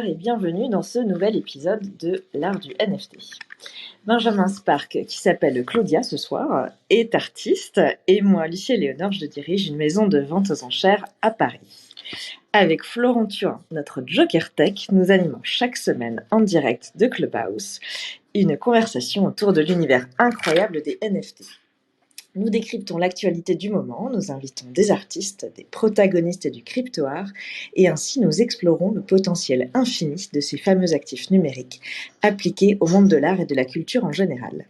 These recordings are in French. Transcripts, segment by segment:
bonsoir et bienvenue dans ce nouvel épisode de l'art du NFT. Benjamin Spark, qui s'appelle Claudia ce soir, est artiste et moi, Lucie Léonore, je dirige une maison de vente aux enchères à Paris. Avec Florent Thuin, notre Joker Tech, nous animons chaque semaine en direct de Clubhouse une conversation autour de l'univers incroyable des NFT. Nous décryptons l'actualité du moment, nous invitons des artistes, des protagonistes du crypto-art et ainsi nous explorons le potentiel infini de ces fameux actifs numériques appliqués au monde de l'art et de la culture en général.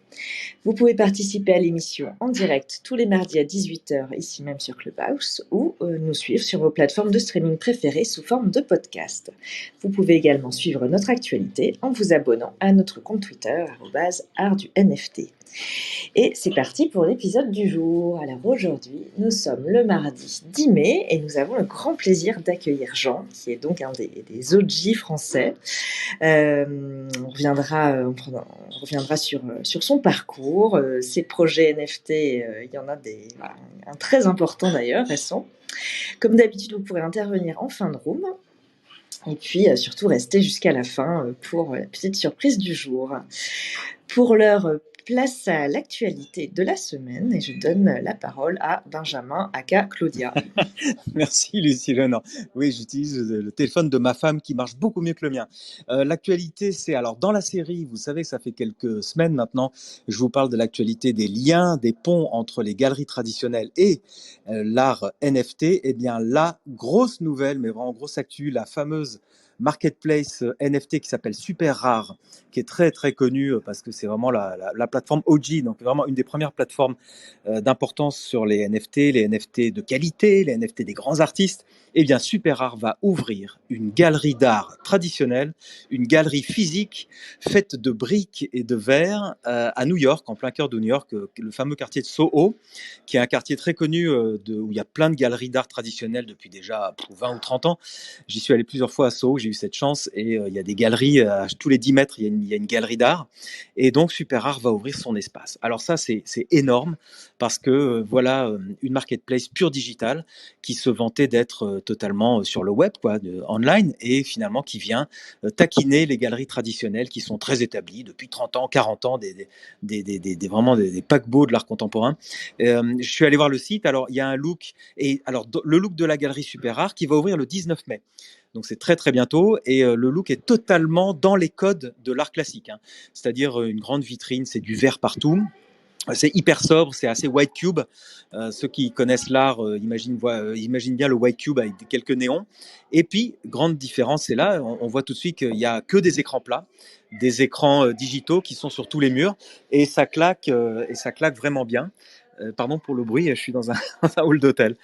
Vous pouvez participer à l'émission en direct tous les mardis à 18h ici même sur Clubhouse ou nous suivre sur vos plateformes de streaming préférées sous forme de podcast. Vous pouvez également suivre notre actualité en vous abonnant à notre compte Twitter @artdunft. Et c'est parti pour l'épisode du jour. Alors aujourd'hui, nous sommes le mardi 10 mai et nous avons le grand plaisir d'accueillir Jean, qui est donc un des OG français. On reviendra sur son parcours, ses projets NFT, il y en a un très important d'ailleurs, récent. Comme d'habitude, vous pourrez intervenir en fin de room. Et puis surtout rester jusqu'à la fin pour la petite surprise du jour. Pour l'heure, place à l'actualité de la semaine et je donne la parole à Benjamin aka Claudia. Merci Lucie Léonore. Oui, j'utilise le téléphone de ma femme qui marche beaucoup mieux que le mien. L'actualité, c'est alors dans la série, vous savez que ça fait quelques semaines maintenant, je vous parle de l'actualité des liens, des ponts entre les galeries traditionnelles et l'art NFT. Eh bien, la grosse nouvelle, mais vraiment grosse actu, la fameuse marketplace NFT qui s'appelle Super Rare, qui est très très connue parce que c'est vraiment la plateforme OG, donc vraiment une des premières plateformes d'importance sur les NFT de qualité, les NFT des grands artistes. Eh bien, Super Rare va ouvrir une galerie d'art traditionnelle, une galerie physique faite de briques et de verre à New York, en plein cœur de New York, le fameux quartier de Soho, qui est un quartier très connu où il y a plein de galeries d'art traditionnelles depuis déjà 20 ou 30 ans. J'y suis allé plusieurs fois à Soho, j'ai eu cette chance et il y a des galeries, tous les 10 mètres, il y a une galerie d'art. Et donc, Super Rare va ouvrir son espace. Alors ça, c'est énorme parce que voilà une marketplace pure digitale qui se vantait d'être totalement sur le web, online, et finalement qui vient taquiner les galeries traditionnelles qui sont très établies depuis 30 ans, 40 ans, vraiment des paquebots de l'art contemporain. Je suis allé voir le site, alors il y a un look, et alors le look de la galerie Super Rare qui va ouvrir le 19 mai. Donc c'est très très bientôt et le look est totalement dans les codes de l'art classique, hein. C'est-à-dire une grande vitrine, c'est du verre partout. C'est hyper sobre, c'est assez white cube. Ceux qui connaissent l'art imaginent bien le white cube avec quelques néons. Et puis, grande différence, c'est là, on voit tout de suite qu'il n'y a que des écrans plats, des écrans digitaux qui sont sur tous les murs, et ça claque vraiment bien. Pardon pour le bruit, je suis dans un, dans un hall d'hôtel.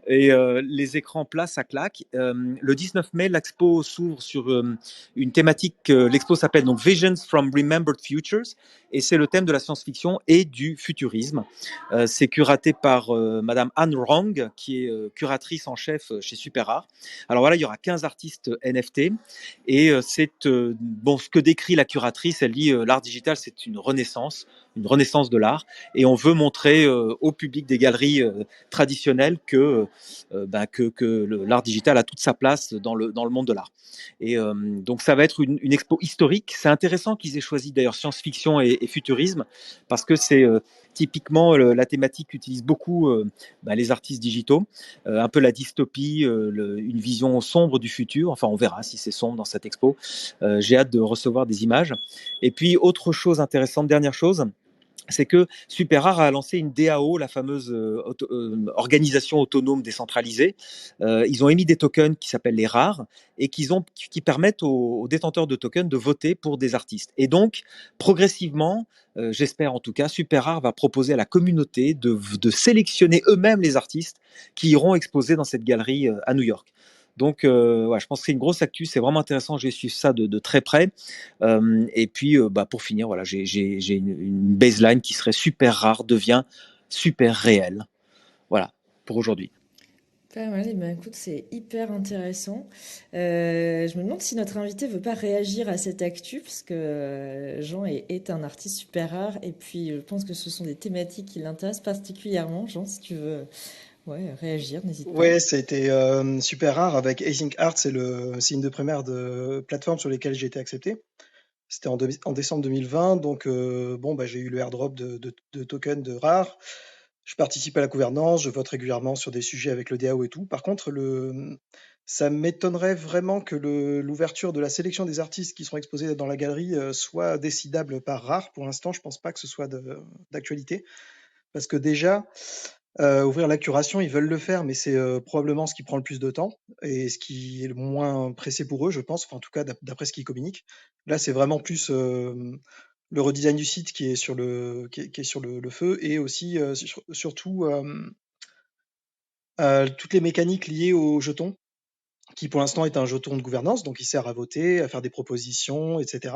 Et les écrans plats, ça claque. Le 19 mai, l'expo s'ouvre sur une thématique. L'expo s'appelle donc Visions from Remembered Futures, et c'est le thème de la science-fiction et du futurisme. C'est curaté par Madame Anne Rong, qui est curatrice en chef chez Super Art. Alors voilà, il y aura 15 artistes NFT, et bon, ce que décrit la curatrice, elle dit l'art digital, c'est une renaissance de l'art, et on veut montrer au public des galeries traditionnelles que l'art digital a toute sa place dans le monde de l'art. Et donc ça va être une expo historique. C'est intéressant qu'ils aient choisi d'ailleurs science-fiction et futurisme, parce que c'est typiquement la thématique qu'utilisent beaucoup les artistes digitaux, un peu la dystopie, une vision sombre du futur. Enfin, on verra si c'est sombre dans cette expo. J'ai hâte de recevoir des images. Et puis, autre chose intéressante, dernière chose, c'est que Super Rare a lancé une DAO, la fameuse organisation autonome décentralisée. Ils ont émis des tokens qui s'appellent les rares, et qui permettent aux détenteurs de tokens de voter pour des artistes. Et donc, progressivement, j'espère en tout cas, Super Rare va proposer à la communauté de sélectionner eux-mêmes les artistes qui iront exposer dans cette galerie à New York. Donc, ouais, je pense que c'est une grosse actu, c'est vraiment intéressant, je vais suivre ça de très près. Et puis, pour finir, voilà, j'ai une baseline qui serait Super Rare devient super réel. Voilà, pour aujourd'hui. Pas mal, eh ben, écoute, c'est hyper intéressant. Je me demande si notre invité veut pas réagir à cette actu, parce que Jean est un artiste super rare, et puis je pense que ce sont des thématiques qui l'intéressent particulièrement. Jean, si tu veux Ouais, réagir, n'hésite pas. Ouais, ça a été super rare avec Async Art, c'est une des premières plateformes sur lesquelles j'ai été accepté. C'était en décembre 2020, donc bon, bah, j'ai eu le airdrop de tokens de RAR. Je participe à la gouvernance, je vote régulièrement sur des sujets avec le DAO et tout. Par contre, ça m'étonnerait vraiment que l'ouverture de la sélection des artistes qui seront exposés dans la galerie soit décidable par RAR. Pour l'instant, je pense pas que ce soit d'actualité. Parce que déjà, ouvrir la curation, ils veulent le faire, mais c'est probablement ce qui prend le plus de temps et ce qui est le moins pressé pour eux, je pense. Enfin, en tout cas, d'après ce qu'ils communiquent. Là, c'est vraiment plus le redesign du site qui est sur qui est sur le feu et aussi surtout toutes les mécaniques liées au jeton, qui pour l'instant est un jeton de gouvernance, donc il sert à voter, à faire des propositions, etc.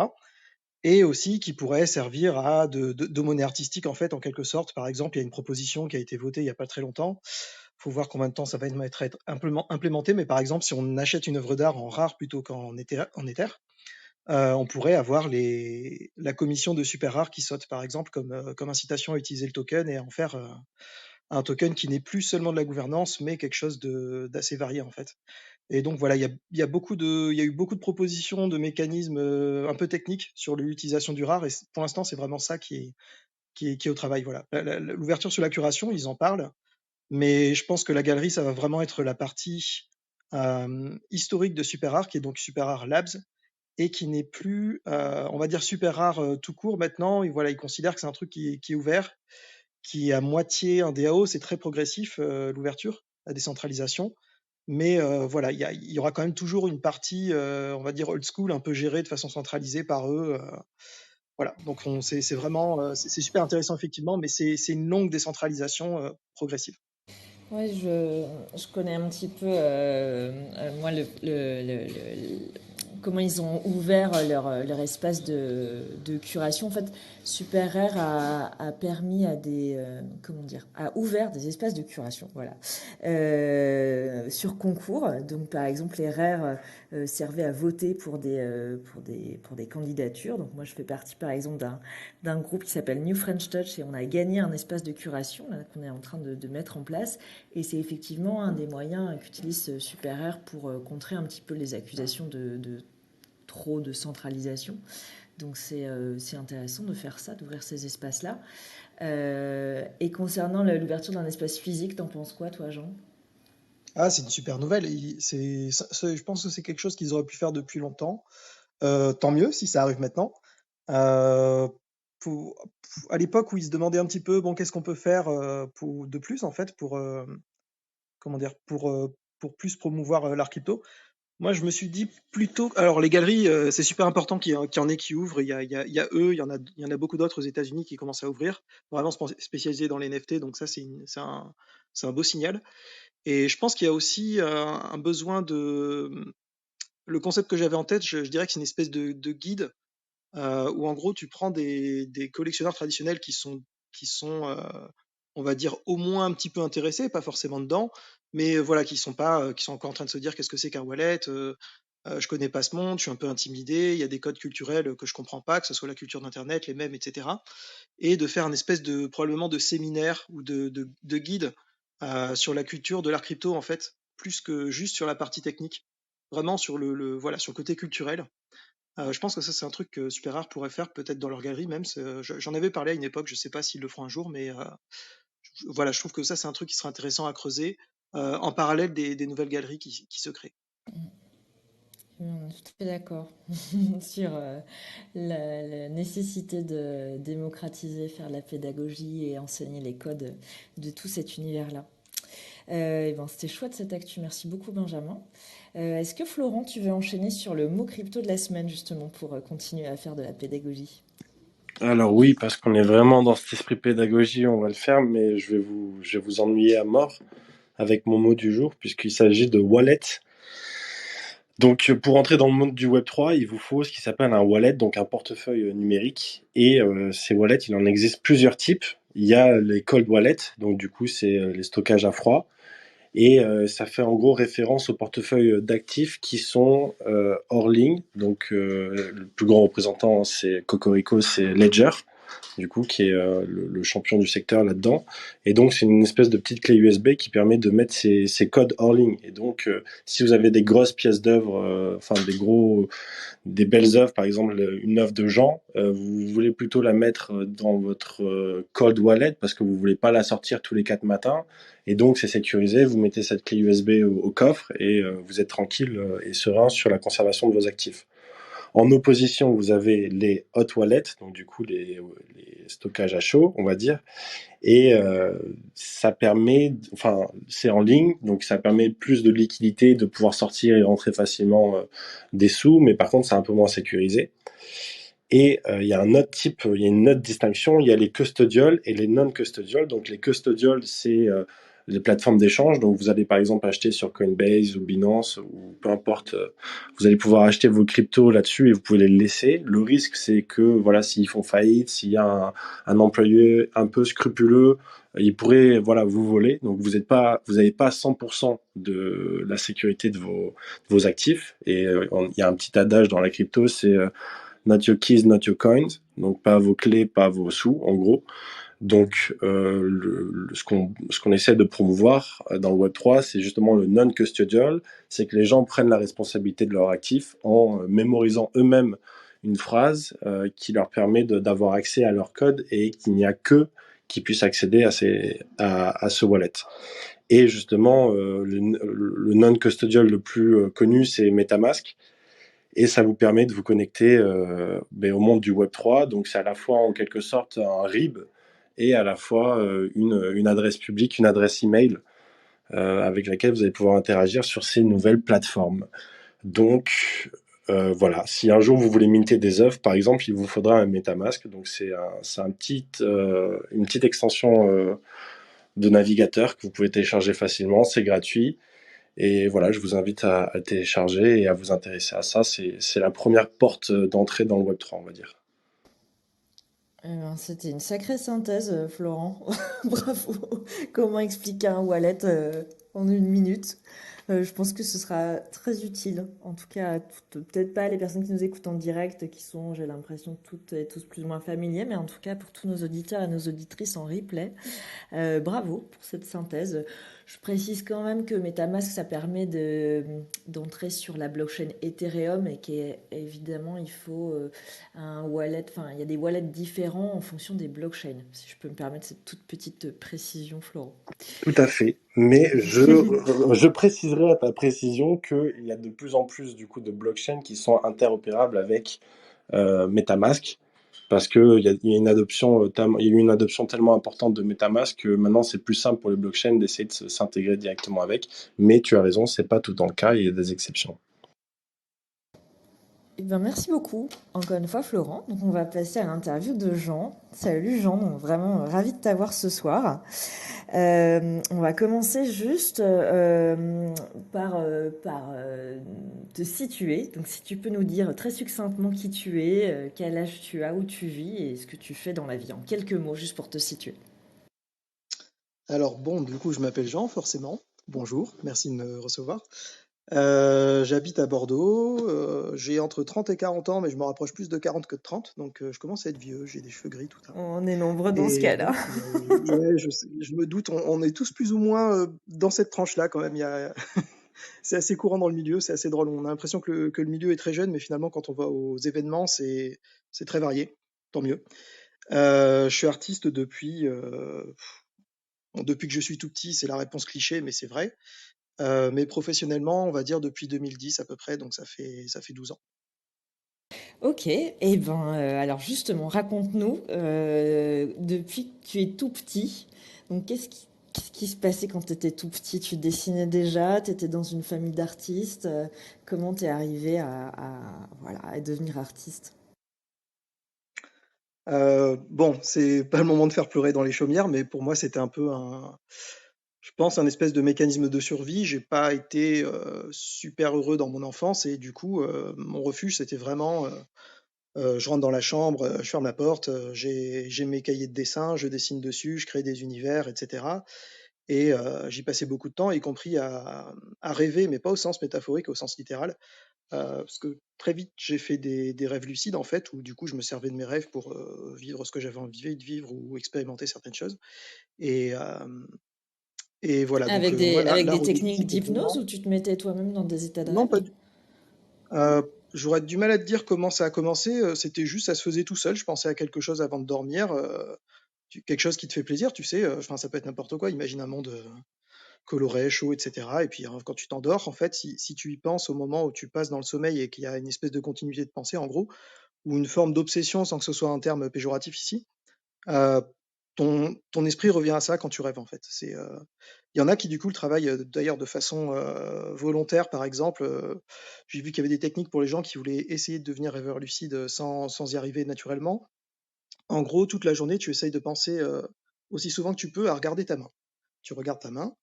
Et aussi qui pourrait servir à de monnaie artistique en fait, en quelque sorte. Par exemple, il y a une proposition qui a été votée il n'y a pas très longtemps. Il faut voir combien de temps ça va être implémenté, mais par exemple, si on achète une œuvre d'art en rare plutôt qu'en Ether, on pourrait avoir la commission de super rare qui saute, par exemple, comme incitation à utiliser le token et à en faire un token qui n'est plus seulement de la gouvernance, mais quelque chose d'assez varié en fait. Et donc voilà, il y a il y a eu beaucoup de propositions, de mécanismes un peu techniques sur l'utilisation du rare, et pour l'instant, c'est vraiment ça qui est au travail. Voilà. L'ouverture sur la curation, ils en parlent, mais je pense que la galerie, ça va vraiment être la partie historique de Super Rare, qui est donc Super Rare Labs, et qui n'est plus, on va dire, Super Rare tout court maintenant. Et voilà, ils considèrent que c'est un truc qui est ouvert, qui est à moitié un DAO, c'est très progressif, l'ouverture, la décentralisation. Mais voilà, il y aura quand même toujours une partie, on va dire, old school, un peu gérée de façon centralisée par eux. Voilà, donc c'est vraiment, c'est super intéressant effectivement, mais c'est une longue décentralisation progressive. Ouais, je connais un petit peu, moi, comment ils ont ouvert leur espace de curation. En fait, Super Rare a permis à comment dire, a ouvert des espaces de curation, voilà, sur concours. Donc, par exemple, les rares servaient à voter pour des candidatures. Donc, moi, je fais partie, par exemple, d'un groupe qui s'appelle New French Touch et on a gagné un espace de curation là, qu'on est en train de mettre en place. Et c'est effectivement un des moyens qu'utilise Super Rare pour contrer un petit peu les accusations de trop de centralisation. Donc c'est intéressant de faire ça, d'ouvrir ces espaces-là. Et concernant l'ouverture d'un espace physique, t'en penses quoi, toi, Jean? Ah, c'est une super nouvelle. Je pense que c'est quelque chose qu'ils auraient pu faire depuis longtemps. Tant mieux si ça arrive maintenant. Euh, à l'époque où ils se demandaient un petit peu, bon, qu'est-ce qu'on peut faire de plus en fait pour comment dire, pour plus promouvoir l'art crypto. Moi, je me suis dit plutôt. Alors, les galeries, c'est super important qu'il y en ait qui ouvrent. Il y a eux, il y en a beaucoup d'autres aux États-Unis qui commencent à ouvrir, vraiment spécialisés dans les NFT. Donc, ça, c'est un beau signal. Et je pense qu'il y a aussi un besoin de. Le concept que j'avais en tête, je dirais que c'est une espèce de guide où, en gros, tu prends des collectionneurs traditionnels qui sont on va dire, au moins un petit peu intéressés, pas forcément dedans, mais voilà, qui sont pas, qui sont encore en train de se dire qu'est-ce que c'est qu'un wallet, je connais pas ce monde, je suis un peu intimidé, il y a des codes culturels que je comprends pas, que ce soit la culture d'internet, les mèmes, etc. Et de faire un espèce de probablement de séminaire ou de guide sur la culture de l'art crypto en fait, plus que juste sur la partie technique, vraiment sur voilà sur le côté culturel. Je pense que ça c'est un truc que Super Rare pourrait faire peut-être dans leur galerie même. J'en avais parlé à une époque, je sais pas s'ils le feront un jour, mais voilà, je trouve que ça, c'est un truc qui serait intéressant à creuser en parallèle des nouvelles galeries qui se créent. Je suis tout à fait d'accord sur la nécessité de démocratiser, faire de la pédagogie et enseigner les codes de tout cet univers-là. Et ben, c'était chouette cette actu, merci beaucoup Benjamin. Est-ce que Florent, tu veux enchaîner sur le mot crypto de la semaine justement pour continuer à faire de la pédagogie? Alors oui, parce qu'on est vraiment dans cet esprit pédagogie, on va le faire, mais je vais vous ennuyer à mort avec mon mot du jour, puisqu'il s'agit de wallet. Donc pour entrer dans le monde du Web3, il vous faut ce qui s'appelle un wallet, donc un portefeuille numérique. Et ces wallets, il en existe plusieurs types. Il y a les cold wallets, donc du coup c'est les stockages à froid. Et ça fait en gros référence aux portefeuilles d'actifs qui sont hors ligne. Donc le plus grand représentant, c'est Cocorico, c'est Ledger. du coup, qui est le champion du secteur là-dedans. Et donc, c'est une espèce de petite clé USB qui permet de mettre ces codes hors ligne. Et donc, si vous avez des grosses pièces d'œuvre, enfin des belles œuvres, par exemple une œuvre de Jean, vous voulez plutôt la mettre dans votre cold wallet parce que vous voulez pas la sortir tous les 4 matins. Et donc, c'est sécurisé. Vous mettez cette clé USB au coffre et vous êtes tranquille et serein sur la conservation de vos actifs. En opposition, vous avez les hot wallets, donc du coup les stockages à chaud, on va dire, et ça permet, enfin c'est en ligne, donc ça permet plus de liquidité, de pouvoir sortir et rentrer facilement des sous, mais par contre c'est un peu moins sécurisé. Et il y a un autre type, il y a une autre distinction, il y a les custodial et les non-custodial. Donc les custodial, c'est les plateformes d'échange. Donc vous allez par exemple acheter sur Coinbase ou Binance ou peu importe, vous allez pouvoir acheter vos cryptos là-dessus et vous pouvez les laisser. Le risque, c'est que voilà, s'ils font faillite, s'il y a un employé un peu scrupuleux, il pourrait voilà vous voler. Donc vous n'avez pas 100% de la sécurité de vos actifs. Et il y a un petit adage dans la crypto, c'est not your keys, not your coins. Donc pas vos clés, pas vos sous, en gros. Donc ce qu'on essaie de promouvoir dans le Web3, c'est justement le non-custodial, c'est que les gens prennent la responsabilité de leurs actifs en mémorisant eux-mêmes une phrase qui leur permet d'avoir accès à leur code et qu'il n'y a que qui puissent accéder à ce wallet. Et justement, le non-custodial le plus connu, c'est MetaMask. Et ça vous permet de vous connecter au monde du Web3. Donc c'est à la fois en quelque sorte un RIB et à la fois une adresse publique, une adresse email avec laquelle vous allez pouvoir interagir sur ces nouvelles plateformes. Donc voilà, si un jour vous voulez minter des œuvres, par exemple, il vous faudra un MetaMask. Donc c'est une petite extension de navigateur que vous pouvez télécharger facilement, c'est gratuit. Et voilà, je vous invite à télécharger et à vous intéresser à ça. C'est la première porte d'entrée dans le Web3, on va dire. Eh ben, c'était une sacrée synthèse, Florent. Bravo. Comment expliquer un wallet en 1 minute? Je pense que ce sera très utile. En tout cas, à peut-être pas les personnes qui nous écoutent en direct, qui sont, j'ai l'impression, toutes et tous plus ou moins familiers, mais en tout cas pour tous nos auditeurs et nos auditrices en replay. Bravo pour cette synthèse. Je précise quand même que MetaMask, ça permet d'entrer sur la blockchain Ethereum et qu'évidemment, il faut un wallet, enfin, il y a des wallets différents en fonction des blockchains, si je peux me permettre cette toute petite précision, Florent. Tout à fait. Mais je préciserai à ta précision qu'il y a de plus en plus du coup de blockchains qui sont interopérables avec MetaMask. Parce qu'il y a une adoption, il y a eu une adoption tellement importante de MetaMask que maintenant c'est plus simple pour les blockchains d'essayer de s'intégrer directement avec. Mais tu as raison, c'est pas tout le temps le cas, il y a des exceptions. Eh ben, merci beaucoup, encore une fois, Florent. Donc, on va passer à l'interview de Jean. Salut Jean, donc vraiment ravi de t'avoir ce soir. On va commencer juste par te situer. Donc, si tu peux nous dire très succinctement qui tu es, quel âge tu as, où tu vis et ce que tu fais dans la vie, en quelques mots, juste pour te situer. Alors bon, du coup, je m'appelle Jean, forcément. Bonjour, merci de me recevoir. J'habite à Bordeaux, j'ai entre 30 et 40 ans, mais je me rapproche plus de 40 que de 30, donc je commence à être vieux, j'ai des cheveux gris, tout ça. On est nombreux dans ce Et cas-là. bon, ouais, je me doute, on est tous plus ou moins dans cette tranche-là quand même. C'est assez courant dans le milieu, c'est assez drôle. On a l'impression que le milieu est très jeune, mais finalement, quand on va aux événements, c'est très varié, tant mieux. Je suis artiste depuis que je suis tout petit, c'est la réponse cliché, mais c'est vrai. Mais professionnellement, on va dire depuis 2010 à peu près, donc ça fait 12 ans. Ok, et ben alors justement, raconte-nous, depuis que tu es tout petit, donc qu'est-ce qui se passait quand tu étais tout petit? Tu dessinais déjà, tu étais dans une famille d'artistes, comment t'es arrivé voilà, à devenir artiste? Bon, c'est pas le moment de faire pleurer dans les chaumières, mais pour moi, c'était un peu je pense, un espèce de mécanisme de survie. J'ai pas été super heureux dans mon enfance et du coup, mon refuge, c'était vraiment, je rentre dans la chambre, je ferme la porte, j'ai mes cahiers de dessin, je dessine dessus, je crée des univers, etc. Et j'y passais beaucoup de temps, y compris à rêver, mais pas au sens métaphorique, au sens littéral, parce que très vite, j'ai fait des rêves lucides, en fait, où du coup, je me servais de mes rêves pour vivre ce que j'avais envie de vivre ou expérimenter certaines choses. Et, voilà, donc moi, Avec là, des au début, techniques c'était d'hypnose vraiment... où tu te mettais toi-même dans des états de Non, pas rêve? du J'aurais du mal à te dire comment ça a commencé, c'était juste, ça se faisait tout seul. Je pensais à quelque chose avant de dormir, quelque chose qui te fait plaisir, tu sais, enfin, ça peut être n'importe quoi. Imagine un monde coloré, chaud, etc. Et puis quand tu t'endors, en fait, si tu y penses au moment où tu passes dans le sommeil et qu'il y a une espèce de continuité de pensée, en gros, ou une forme d'obsession sans que ce soit un terme péjoratif ici, euh, ton esprit revient à ça quand tu rêves, en fait. Il y en a qui, du coup, le travaillent d'ailleurs de façon volontaire, par exemple. J'ai vu qu'il y avait des techniques pour les gens qui voulaient essayer de devenir rêveur lucide sans y arriver naturellement. En gros, toute la journée, tu essayes de penser aussi souvent que tu peux à regarder ta main. Tu regardes ta main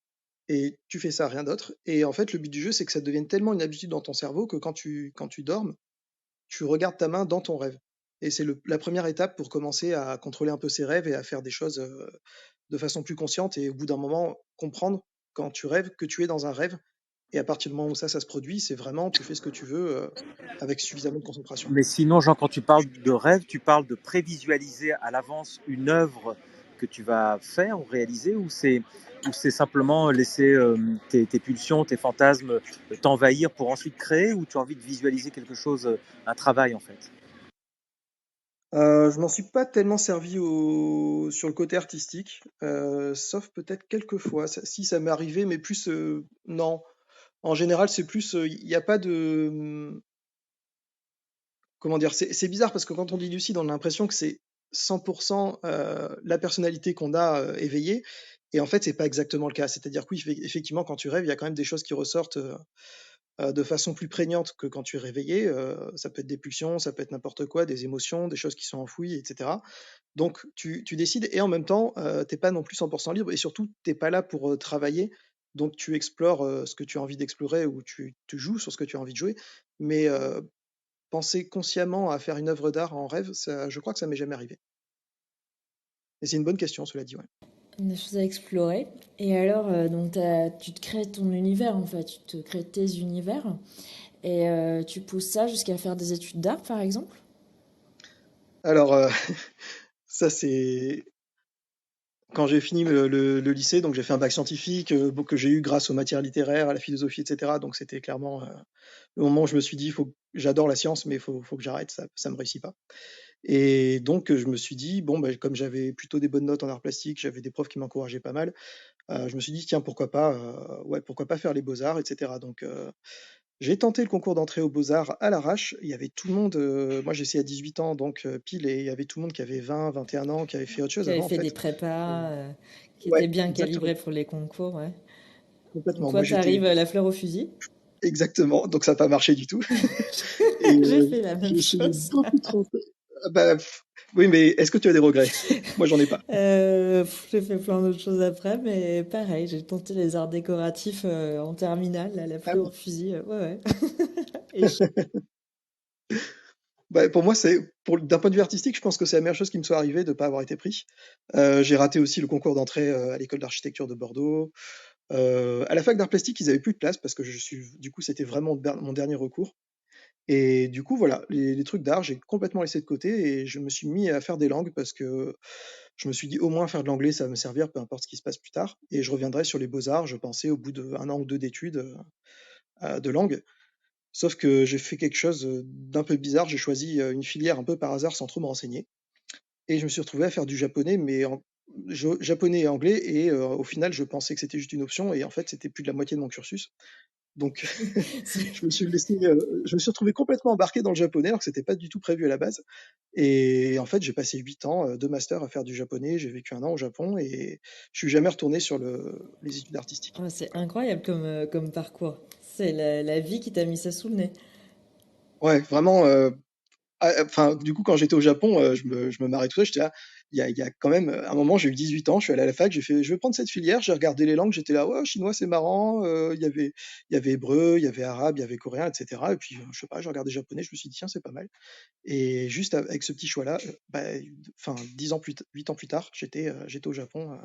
et tu fais ça, rien d'autre. Et en fait, le but du jeu, c'est que ça devienne tellement une habitude dans ton cerveau que quand tu dormes, tu regardes ta main dans ton rêve. Et c'est la première étape pour commencer à contrôler un peu ses rêves et à faire des choses de façon plus consciente et au bout d'un moment comprendre quand tu rêves que tu es dans un rêve. Et à partir du moment où ça se produit, c'est vraiment tu fais ce que tu veux avec suffisamment de concentration. Mais sinon, Jean, quand tu parles de rêve, tu parles de prévisualiser à l'avance une œuvre que tu vas faire ou réaliser, ou c'est simplement laisser tes pulsions, tes fantasmes t'envahir pour ensuite créer, ou tu as envie de visualiser quelque chose, un travail en fait? Je m'en suis pas tellement servi sur le côté artistique, sauf peut-être quelques fois. Si ça m'est arrivé, mais plus non. En général, c'est plus, il n'y a pas de, comment dire, c'est bizarre parce que quand on dit lucide, on a l'impression que c'est 100% la personnalité qu'on a éveillée. Et en fait, c'est pas exactement le cas. C'est-à-dire que oui, effectivement, quand tu rêves, il y a quand même des choses qui ressortent de façon plus prégnante que quand tu es réveillé. Ça peut être des pulsions, ça peut être n'importe quoi, des émotions, des choses qui sont enfouies, etc. Donc, tu décides et en même temps, t'es pas non plus 100% libre et surtout, t'es pas là pour travailler. Donc, tu explores ce que tu as envie d'explorer ou tu joues sur ce que tu as envie de jouer. Mais penser consciemment à faire une œuvre d'art en rêve, ça, je crois que ça m'est jamais arrivé. Et c'est une bonne question, cela dit, ouais. Des choses à explorer. Et alors, donc tu te crées ton univers en fait, tu te crées tes univers et tu pousses ça jusqu'à faire des études d'art par exemple? Alors, ça, c'est quand j'ai fini le lycée, donc j'ai fait un bac scientifique que j'ai eu grâce aux matières littéraires, à la philosophie, etc. Donc c'était clairement le moment où je me suis dit, j'adore la science, mais faut que j'arrête, ça me réussit pas. Et donc je me suis dit, bon, bah, comme j'avais plutôt des bonnes notes en arts plastiques, j'avais des profs qui m'encourageaient pas mal, je me suis dit, tiens, pourquoi pas faire les beaux-arts, etc. Donc j'ai tenté le concours d'entrée aux Beaux-Arts à l'arrache. Il y avait tout le monde, moi j'ai essayé à 18 ans, donc pile, et il y avait tout le monde qui avait 20, 21 ans, qui avait fait autre chose Qui avait avant, en fait des fait. prépas, qui Ouais, étaient bien exactement, calibrés pour les concours, ouais. Donc complètement. toi, Moi j'étais t'arrives la fleur au fusil. exactement, donc ça n'a pas marché du tout. Et J'ai fait la j'ai même essayé chose. beaucoup de français. Ah bah, oui, mais est-ce que tu as des regrets? Moi j'en ai pas. J'ai fait plein d'autres choses après, mais pareil, j'ai tenté les arts décoratifs en terminale, là, la Ah fleur au oui. fusil, ouais, ouais. Et Bah, pour moi, d'un point de vue artistique, je pense que c'est la meilleure chose qui me soit arrivée de ne pas avoir été pris. J'ai raté aussi le concours d'entrée à l'école d'architecture de Bordeaux. À la fac d'art plastique, ils avaient plus de place parce que du coup, c'était vraiment mon dernier recours. Et du coup, voilà, les trucs d'art, j'ai complètement laissé de côté et je me suis mis à faire des langues parce que je me suis dit au moins faire de l'anglais, ça va me servir, peu importe ce qui se passe plus tard. Et je reviendrai sur les beaux-arts, je pensais au bout d'un an ou deux d'études de langue. Sauf que j'ai fait quelque chose d'un peu bizarre, j'ai choisi une filière un peu par hasard sans trop me renseigner. Et je me suis retrouvé à faire du japonais, mais japonais et anglais. Et au final, je pensais que c'était juste une option, et en fait, c'était plus de la moitié de mon cursus. Donc, c'est- je me suis retrouvé complètement embarqué dans le japonais, alors que c'était pas du tout prévu à la base. Et en fait, j'ai passé 8 ans, 2 masters à faire du japonais. J'ai vécu un an au Japon et je suis jamais retourné sur les études artistiques. oh, c'est incroyable comme parcours. C'est la vie qui t'a mis ça sous le nez. Ouais, vraiment. Enfin, du coup, quand j'étais au Japon, je me marrais tout ça. J'étais là, il y a quand même un moment, j'ai eu 18 ans, je suis allé à la fac, j'ai fait, je vais prendre cette filière. J'ai regardé les langues, j'étais là, ouais, chinois, c'est marrant. Il y avait hébreu, il y avait arabe, il y avait coréen, etc. Et puis, je sais pas, j'ai regardé japonais, je me suis dit, tiens, c'est pas mal. Et juste avec ce petit choix-là, bah, enfin, 8 ans plus tard, j'étais au Japon,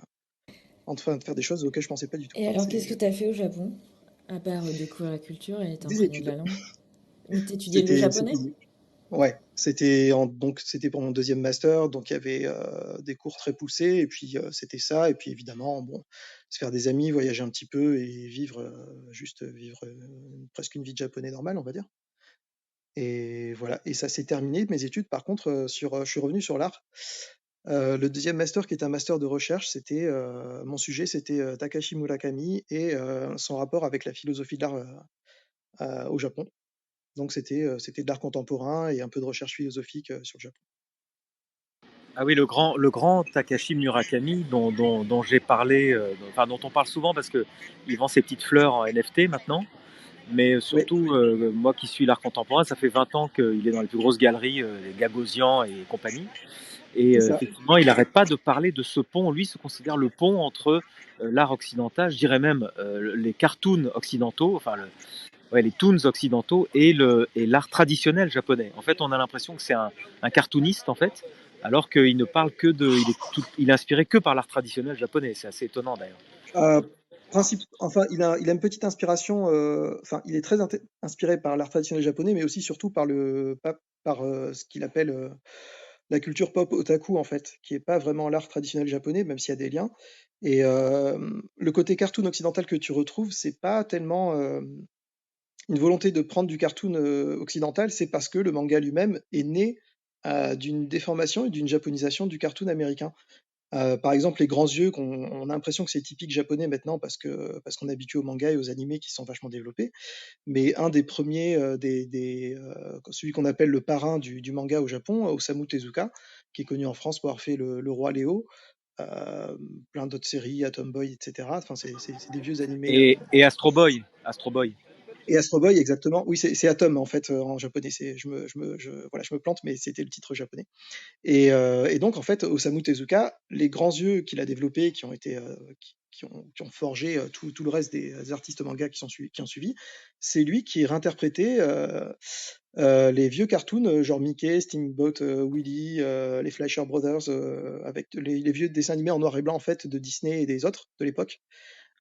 en train de faire des choses auxquelles je pensais pas du tout. Et alors, qu'est-ce que C'est t'as fait au Japon? À part découvrir la culture et des t'imprégner de études. la langue. Mais t'étudiais le C'était, japonais? c'était, ouais, donc c'était pour mon deuxième master, donc il y avait des cours très poussés, et puis c'était ça, et puis évidemment, bon, se faire des amis, voyager un petit peu et vivre presque une vie de japonais normale, on va dire. Et voilà, et ça s'est terminé, mes études, par contre, je suis revenu sur l'art. Le deuxième master, qui est un master de recherche, mon sujet, c'était Takashi Murakami et son rapport avec la philosophie de l'art au Japon. Donc c'était de l'art contemporain et un peu de recherche philosophique sur le Japon. Ah oui, le grand Takashi Murakami dont j'ai parlé, enfin dont on parle souvent parce que il vend ses petites fleurs en NFT maintenant. Mais Oui, surtout, moi qui suis l'art contemporain, ça fait 20 ans qu'il est dans les plus grosses galeries, les Gagosian et compagnie. Et c'est ça. effectivement, il n'arrête pas de parler de ce pont. Lui se considère le pont entre l'art occidental, je dirais même les cartoons occidentaux, enfin ouais, les toons occidentaux et l'art traditionnel japonais. En fait, on a l'impression que c'est un cartooniste en fait, alors qu'il ne parle que il est inspiré que par l'art traditionnel japonais. C'est assez étonnant d'ailleurs. Euh, enfin, il a une petite inspiration. Enfin, il est très inspiré par l'art traditionnel japonais, mais aussi surtout par ce qu'il appelle la culture pop otaku, en fait, qui est pas vraiment l'art traditionnel japonais, même s'il y a des liens. Et le côté cartoon occidental que tu retrouves, c'est pas tellement une volonté de prendre du cartoon occidental, c'est parce que le manga lui-même est né d'une déformation et d'une japonisation du cartoon américain. Par exemple, les grands yeux, on a l'impression que c'est typique japonais maintenant parce qu'on est habitué aux mangas et aux animés qui sont vachement développés. Mais un des premiers, celui qu'on appelle le parrain du manga au Japon, Osamu Tezuka, qui est connu en France pour avoir fait le Roi Léo, plein d'autres séries, Atom Boy, etc. Enfin, c'est des vieux animés. Et Astro Boy, Astro Boy. Et Astro Boy, exactement. Oui, c'est Atom en fait en japonais. Voilà, je me plante, mais c'était le titre japonais. Et donc, en fait, Osamu Tezuka, les grands yeux qu'il a développés, qui ont forgé tout le reste des artistes manga qui ont suivi, c'est lui qui réinterprétait les vieux cartoons, genre Mickey, Steamboat Willie, les Fleischer Brothers, avec les vieux dessins animés en noir et blanc en fait de Disney et des autres de l'époque,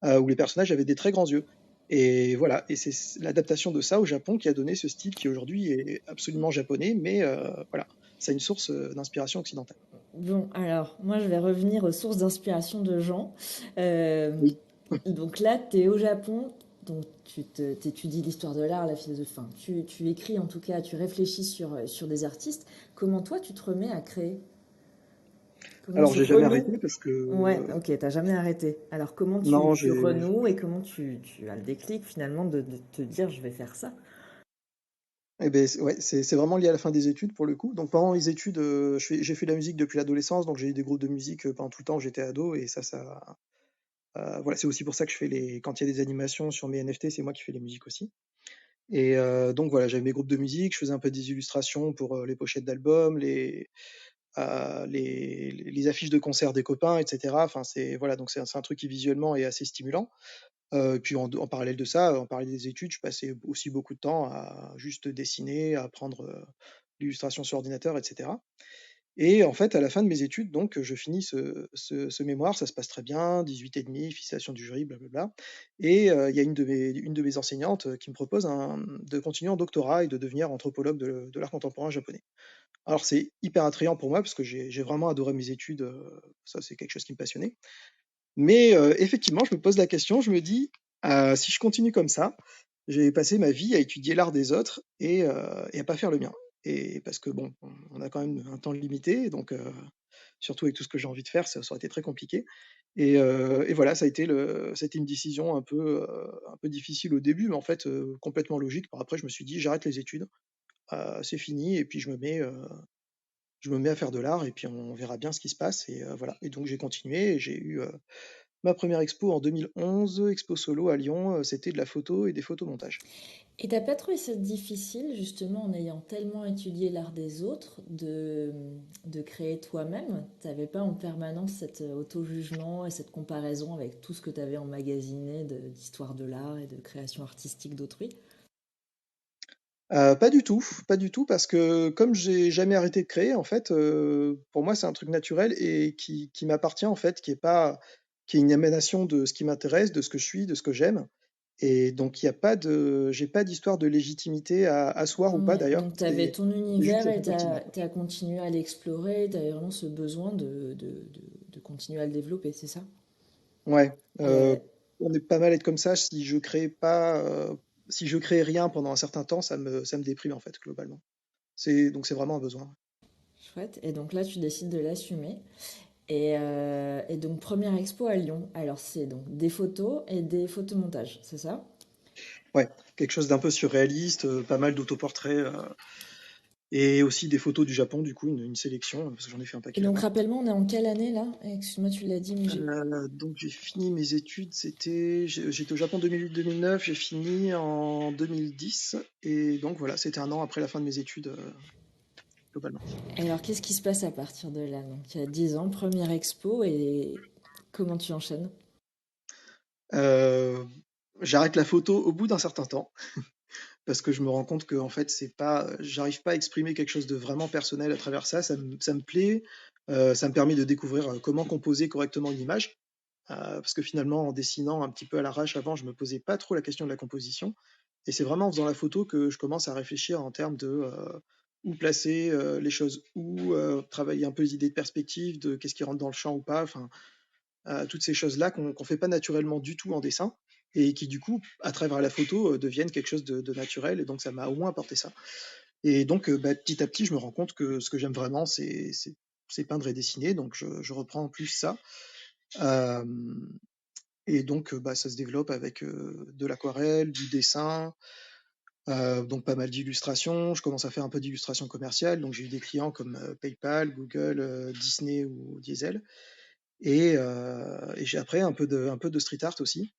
où les personnages avaient des très grands yeux. Et voilà, et c'est l'adaptation de ça au Japon qui a donné ce style qui aujourd'hui est absolument japonais, mais voilà, ça a une source d'inspiration occidentale. Bon, alors, moi, je vais revenir aux sources d'inspiration de Jean. Euh, Oui. donc là, tu es au Japon, donc t'étudies l'histoire de l'art, la philosophie, enfin, tu écris en tout cas, tu réfléchis sur des artistes. Comment toi, tu te remets à créer? Comment Alors tu j'ai jamais renoues? arrêté parce Ouais, que ok, t'as jamais arrêté. Alors comment non, tu renoues et comment tu as le déclic finalement de te dire je vais faire ça? eh ben, ouais, c'est vraiment lié à la fin des études pour le coup. Donc pendant les études, j'ai fait de la musique depuis l'adolescence, donc j'ai eu des groupes de musique pendant tout le temps où j'étais ado, et voilà, c'est aussi pour ça que quand il y a des animations sur mes NFT, c'est moi qui fais les musiques aussi. Et donc voilà, j'avais mes groupes de musique, je faisais un peu des illustrations pour les pochettes d'albums, les affiches de concerts des copains, etc. Enfin, voilà, donc c'est un truc qui visuellement est assez stimulant. Et puis en parallèle de ça, en parallèle des études, je passais aussi beaucoup de temps à juste dessiner, à apprendre l'illustration sur ordinateur, etc. Et en fait, à la fin de mes études, donc, je finis ce mémoire, ça se passe très bien, 18 et demi, félicitations du jury, blablabla. Et il y a une de mes enseignantes qui me propose de continuer en doctorat et de devenir anthropologue de l'art contemporain japonais. Alors c'est hyper attrayant pour moi parce que j'ai vraiment adoré mes études, ça c'est quelque chose qui me passionnait. Mais effectivement, je me pose la question, je me dis, si je continue comme ça, je vais passer ma vie à étudier l'art des autres et à pas faire le mien. Et parce que bon, on a quand même un temps limité, donc surtout avec tout ce que j'ai envie de faire, ça aurait été très compliqué. Et voilà, ça a été une décision un peu difficile au début, mais en fait complètement logique. Par après, je me suis dit, j'arrête les études, c'est fini, et puis je me mets à faire de l'art, et puis on verra bien ce qui se passe. Et voilà. Et donc j'ai continué, et j'ai eu ma première expo en 2011, expo solo à Lyon, c'était de la photo et des photomontages. Et t'as pas trouvé ça difficile, justement, en ayant tellement étudié l'art des autres, de créer toi-même? T'avais pas en permanence cet auto-jugement et cette comparaison avec tout ce que t'avais emmagasiné d'histoire de l'art et de création artistique d'autrui? Pas du tout, pas du tout, parce que comme j'ai jamais arrêté de créer, en fait, pour moi, c'est un truc naturel et qui m'appartient, en fait, qui est une émanation de ce qui m'intéresse, de ce que je suis, de ce que j'aime. Et donc, il y a pas de, j'ai pas d'histoire de légitimité à asseoir ou pas Ouais, d'ailleurs. donc tu avais ton C'est juste, univers ça et fait partie de moi. tu as continué à l'explorer, tu avais vraiment ce besoin de continuer à le développer, c'est ça? Ouais, Et, on est pas mal à être comme ça. Si je crée pas, si je crée rien pendant un certain temps, ça me déprime en fait, globalement. Donc c'est vraiment un besoin. chouette. Et donc là, tu décides de l'assumer. Et donc, première expo à Lyon. Alors, c'est donc des photos et des photomontages, c'est ça? Ouais, quelque chose d'un peu surréaliste, pas mal d'autoportraits, et aussi des photos du Japon, du coup, une sélection, parce que j'en ai fait un Et paquet donc, là-bas. rappelle-moi, on est en quelle année là? Excuse-moi, tu l'as dit, mais j'ai. Donc j'ai fini mes études, j'étais au Japon 2008-2009, j'ai fini en 2010, et donc voilà, c'était un an après la fin de mes études, globalement. Et alors, qu'est-ce qui se passe à partir de là? Donc, il y a 10 ans, première expo, et comment tu enchaînes? Euh, J'arrête la photo au bout d'un certain temps, parce que je me rends compte que en fait, c'est pas, j'arrive pas à exprimer quelque chose de vraiment personnel à travers ça. Ça me plaît, ça me permet de découvrir comment composer correctement une image. Parce que finalement, en dessinant un petit peu à l'arrache avant, je me posais pas trop la question de la composition. Et c'est vraiment en faisant la photo que je commence à réfléchir en termes de où placer les choses, où travailler un peu les idées de perspective, de qu'est-ce qui rentre dans le champ ou pas. Enfin, toutes ces choses-là qu'on fait pas naturellement du tout en dessin et qui du coup, à travers la photo, deviennent quelque chose de naturel. Et donc, ça m'a au moins apporté ça. Et donc, petit à petit, je me rends compte que ce que j'aime vraiment, c'est peindre et dessiner. Donc, je reprends en plus ça. Euh, et donc, ça se développe avec de l'aquarelle, du dessin, donc pas mal d'illustrations. Je commence à faire un peu d'illustration commerciale. Donc, j'ai eu des clients comme PayPal, Google, Disney ou Diesel. Et j'ai après un peu de street art aussi,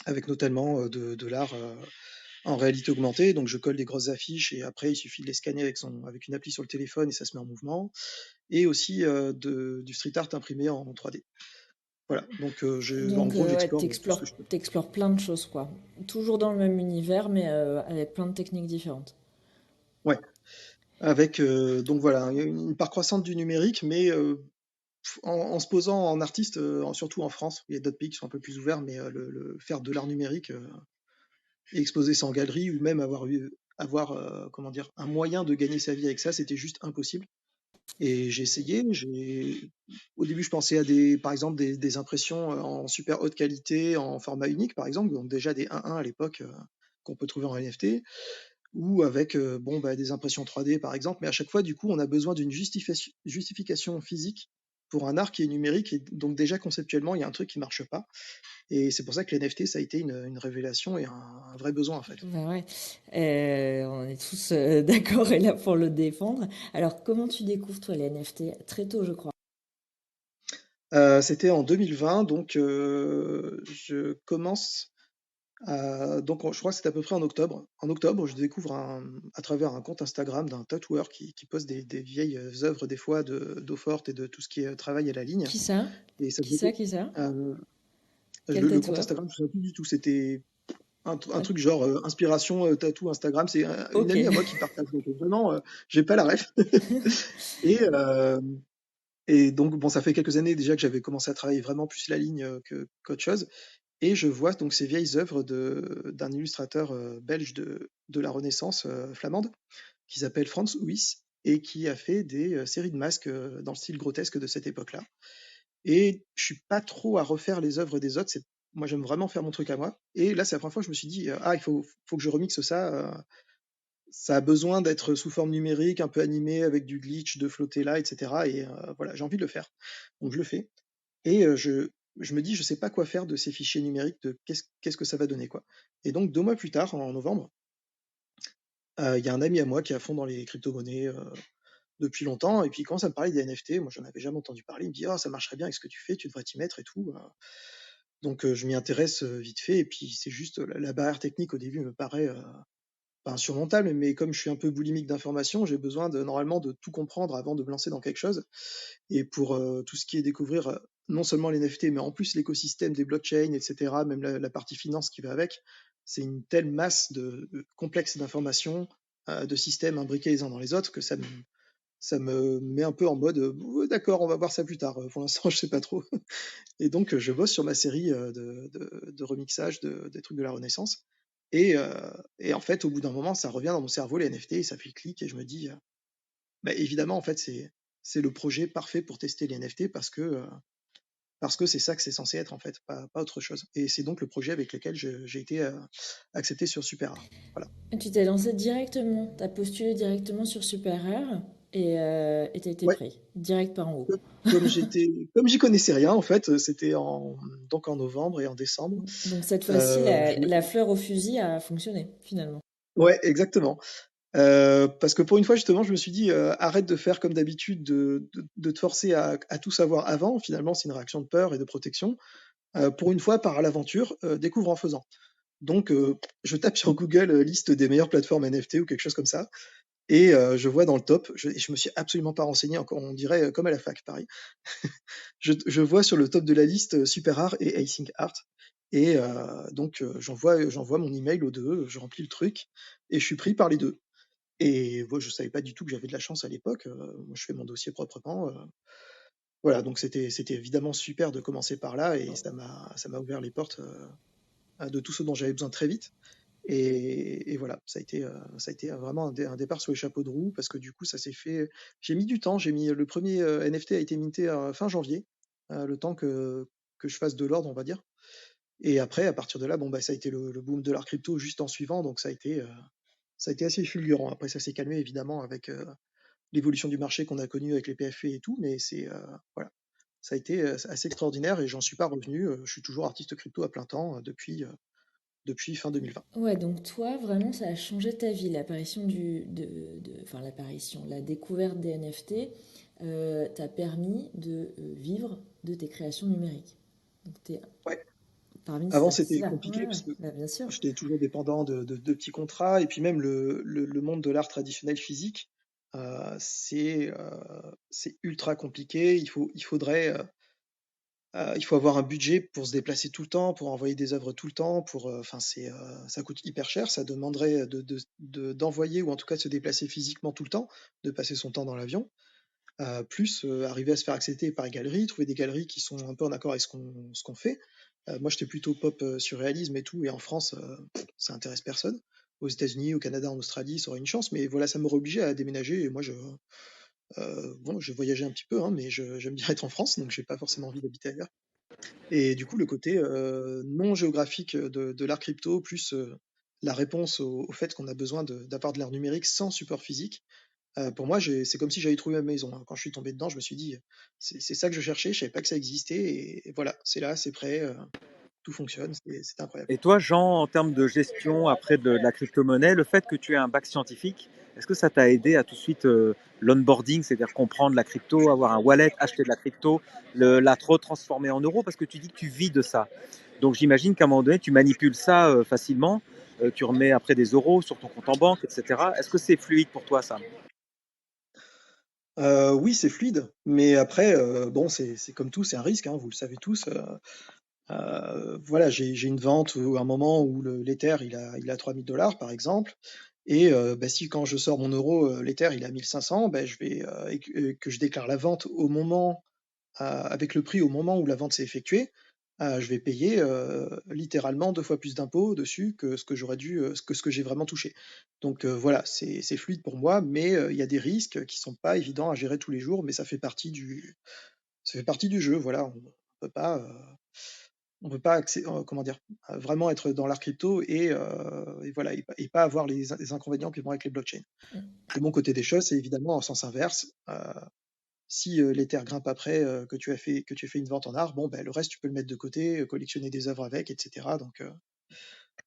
avec notamment de l'art en réalité augmentée. Donc, je colle des grosses affiches et après, il suffit de les scanner avec une appli sur le téléphone et ça se met en mouvement. Et aussi du street art imprimé en 3D. Voilà. Donc, en Donc, gros, ouais, j'explore tout ce que je peux. t'explores plein de choses, quoi. Toujours dans le même univers, mais avec plein de techniques différentes. Ouais. Avec, donc voilà, une part croissante du numérique, mais en se posant en artiste, surtout en France, il y a d'autres pays qui sont un peu plus ouverts, mais faire de l'art numérique et exposer ça en galerie ou même avoir comment dire, un moyen de gagner sa vie avec ça, c'était juste impossible. Et j'ai essayé. Au début, je pensais à par exemple, des impressions en super haute qualité, en format unique, par exemple, donc déjà des 1-1 à l'époque qu'on peut trouver en NFT, ou avec des impressions 3D, par exemple. Mais à chaque fois, du coup, on a besoin d'une justification physique pour un art qui est numérique. Et donc déjà, conceptuellement, il y a un truc qui marche pas. Et c'est pour ça que les NFT, ça a été une révélation et un vrai besoin, en fait. Bah ouais, on est tous d'accord et là pour le défendre. Alors, comment tu découvres, toi, les NFT? Très tôt, je crois. C'était en 2020, donc je commence donc je crois que c'était à peu près en octobre. En octobre, je découvre à travers un compte Instagram d'un tatoueur qui poste des vieilles œuvres des fois d'eau forte et de tout ce qui est travail à la ligne. Qui ça? Et ça Qui faisait ça? Qui ça? euh, Quel le compte tatoueur? Instagram, je ne sais plus du tout. C'était un Ah, truc genre inspiration tatou Instagram. C'est une ok. amie à moi qui partage. Donc vraiment, j'ai pas la ref. Et, euh, et donc bon, ça fait quelques années déjà que j'avais commencé à travailler vraiment plus la ligne qu'autre chose. Et je vois donc ces vieilles œuvres d'un illustrateur belge de la Renaissance flamande, qui s'appelle Frans Huyss, et qui a fait des séries de masques dans le style grotesque de cette époque-là. Et je suis pas trop à refaire les œuvres des autres. Moi, j'aime vraiment faire mon truc à moi. Et là, c'est la première fois que je me suis dit, ah, il faut que je remixe ça. Ça a besoin d'être sous forme numérique, un peu animé, avec du glitch, de flotter là, etc. Et voilà, j'ai envie de le faire. Donc, je le fais. Et je me dis, je sais pas quoi faire de ces fichiers numériques, de qu'est-ce que ça va donner, quoi. Et donc, 2 mois plus tard, en novembre, il y a un ami à moi qui est à fond dans les crypto-monnaies depuis longtemps, et puis il commence à me parler des NFT. Moi, j'en avais jamais entendu parler. Il me dit, ah, ça marcherait bien avec ce que tu fais, tu devrais t'y mettre et tout. Donc, je m'y intéresse vite fait, et puis c'est juste la barrière technique au début me paraît pas insurmontable, mais comme je suis un peu boulimique d'informations, j'ai besoin normalement de tout comprendre avant de me lancer dans quelque chose. Et pour tout ce qui est découvrir non seulement les NFT, mais en plus l'écosystème des blockchains, etc., même la partie finance qui va avec, c'est une telle masse complexe d'informations, de systèmes imbriqués les uns dans les autres, que ça me met un peu en mode ouais, d'accord, on va voir ça plus tard. Pour l'instant, je sais pas trop. Et donc, je bosse sur ma série de remixage des trucs de la Renaissance. Et, euh, et en fait, au bout d'un moment, ça revient dans mon cerveau, les NFT, et ça fait clic, et je me dis, bah, évidemment, en fait, c'est le projet parfait pour tester les NFT parce que c'est ça que c'est censé être, en fait, pas autre chose. Et c'est donc le projet avec lequel j'ai été accepté sur Super Rare. Voilà. Tu t'es lancé directement, t'as postulé directement sur Super Rare et t'as été Ouais, pris, direct par en haut. comme comme j'y connaissais rien, en fait, c'était donc en novembre et en décembre. Donc cette fois-ci, Je la fleur au fusil a fonctionné finalement. Ouais, exactement. Parce que pour une fois, justement, je me suis dit, arrête de faire comme d'habitude, de te forcer à tout savoir avant. Finalement, c'est une réaction de peur et de protection. Pour une fois, pars à l'aventure, découvre en faisant. Donc, je tape sur Google liste des meilleures plateformes NFT ou quelque chose comme ça, et je vois dans le top, je me suis absolument pas renseigné, encore, on dirait comme à la fac, pareil. Je vois sur le top de la liste Super Art et Async Art, et donc j'envoie mon email aux deux, je remplis le truc, et je suis pris par les deux. Et moi, je savais pas du tout que j'avais de la chance à l'époque. Moi, je fais mon dossier proprement. Voilà, donc c'était évidemment super de commencer par là, et ça m'a ouvert les portes de tout ce dont j'avais besoin très vite. Et voilà, ça a été vraiment un départ sur les chapeaux de roue, parce que du coup, ça s'est fait. J'ai mis du temps. Le premier NFT a été minté fin janvier, le temps que je fasse de l'ordre, on va dire. Et après, à partir de là, bon, bah, ça a été le boom de l'art crypto juste en suivant, donc ça a été assez fulgurant. Après, ça s'est calmé évidemment avec l'évolution du marché qu'on a connu avec les PFP et tout, mais voilà, ça a été assez extraordinaire, et j'en suis pas revenu. Je suis toujours artiste crypto à plein temps depuis fin 2020. Ouais, donc toi, vraiment, ça a changé ta vie, enfin l'apparition, la découverte des NFT t'a permis de vivre de tes créations numériques. Donc t'es Ouais. parmi Avant, c'était celles-là. compliqué Ouais, parce que bah, bien sûr. j'étais toujours dépendant de petits contrats, et puis même le monde de l'art traditionnel physique, c'est ultra compliqué. Il faut avoir un budget pour se déplacer tout le temps, pour envoyer des œuvres tout le temps, enfin, ça coûte hyper cher. Ça demanderait d'envoyer, ou en tout cas de se déplacer physiquement tout le temps, de passer son temps dans l'avion, plus arriver à se faire accepter par les galeries, trouver des galeries qui sont un peu en accord avec ce qu'on fait. Moi, j'étais plutôt pop surréalisme et tout, et en France, ça intéresse personne. Aux États-Unis, au Canada, en Australie, ça aurait une chance, mais voilà, ça m'aurait obligé à déménager. Et moi, bon, je voyageais un petit peu, hein, mais j'aime bien être en France, donc j'ai pas forcément envie d'habiter ailleurs. Et du coup, le côté non géographique de l'art crypto, plus la réponse au fait qu'on a besoin d'avoir de l'art numérique sans support physique, pour moi, c'est comme si j'avais trouvé ma maison, hein. Quand je suis tombé dedans, je me suis dit, c'est ça que je cherchais, je savais pas que ça existait, et voilà, c'est là, c'est prêt, tout fonctionne, c'est incroyable. Et toi, Jean, en termes de gestion après de la crypto-monnaie, le fait que tu aies un bac scientifique, est-ce que ça t'a aidé à tout de suite l'onboarding, c'est-à-dire comprendre la crypto, avoir un wallet, acheter de la crypto, la retransformer en euros, parce que tu dis que tu vis de ça. Donc j'imagine qu'à un moment donné, tu manipules ça facilement, tu remets après des euros sur ton compte en banque, etc. Est-ce que c'est fluide pour toi, ça? Oui, c'est fluide, mais après, bon, c'est comme tout, c'est un risque, hein, vous le savez tous. Voilà, j'ai une vente ou un moment où l'Ether, il a 3000 $ par exemple, et bah, si quand je sors mon euro, l'Ether, il est à 1500, bah, et que je déclare la vente avec le prix au moment où la vente s'est effectuée, je vais payer littéralement 2 fois plus d'impôts dessus que ce que j'aurais dû, ce que j'ai vraiment touché. Donc voilà, c'est fluide pour moi, mais il y a des risques qui sont pas évidents à gérer tous les jours, mais ça fait partie du jeu. Voilà, peut pas, heu, on peut pas comment dire? Vraiment être dans l'art crypto, et voilà, et pas avoir les inconvénients qui vont avec les blockchains. Le bon côté des choses, c'est évidemment en sens inverse. Si l'Ether grimpe après, que tu as fait une vente en art, bon, ben, le reste, tu peux le mettre de côté, collectionner des œuvres avec, etc. Donc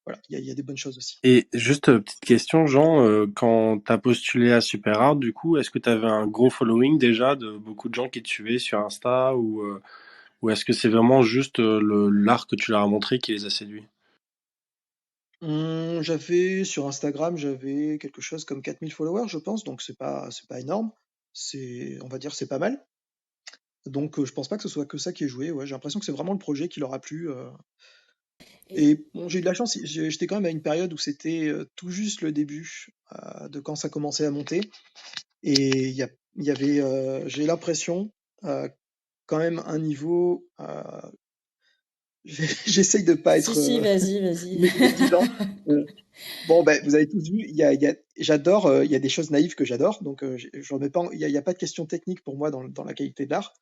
voilà, il y a des bonnes choses aussi. Et juste petite question, Jean, quand tu as postulé à Super Art, du coup, est-ce que tu avais un gros following déjà de beaucoup de gens qui te suivaient sur Insta, ou est-ce que c'est vraiment juste l'art que tu leur as montré qui les a séduits? Sur Instagram, j'avais quelque chose comme 4000 followers, je pense, donc c'est pas énorme. On va dire, c'est pas mal. Donc je pense pas que ce soit que ça qui ait joué. Ouais, j'ai l'impression que c'est vraiment le projet qui leur a plu. Et Et bon, j'ai eu de la chance. J'étais quand même à une période où c'était tout juste le début de quand ça commençait à monter. Et il y avait, j'ai l'impression, quand même un niveau, j'essaye de pas Si, être si, vas-y, vas-y. médisant. Bon, ben, vous avez tous vu, j'adore, il y a des choses naïves que j'adore, donc je remets pas, il y a pas de question technique pour moi dans la qualité de l'art.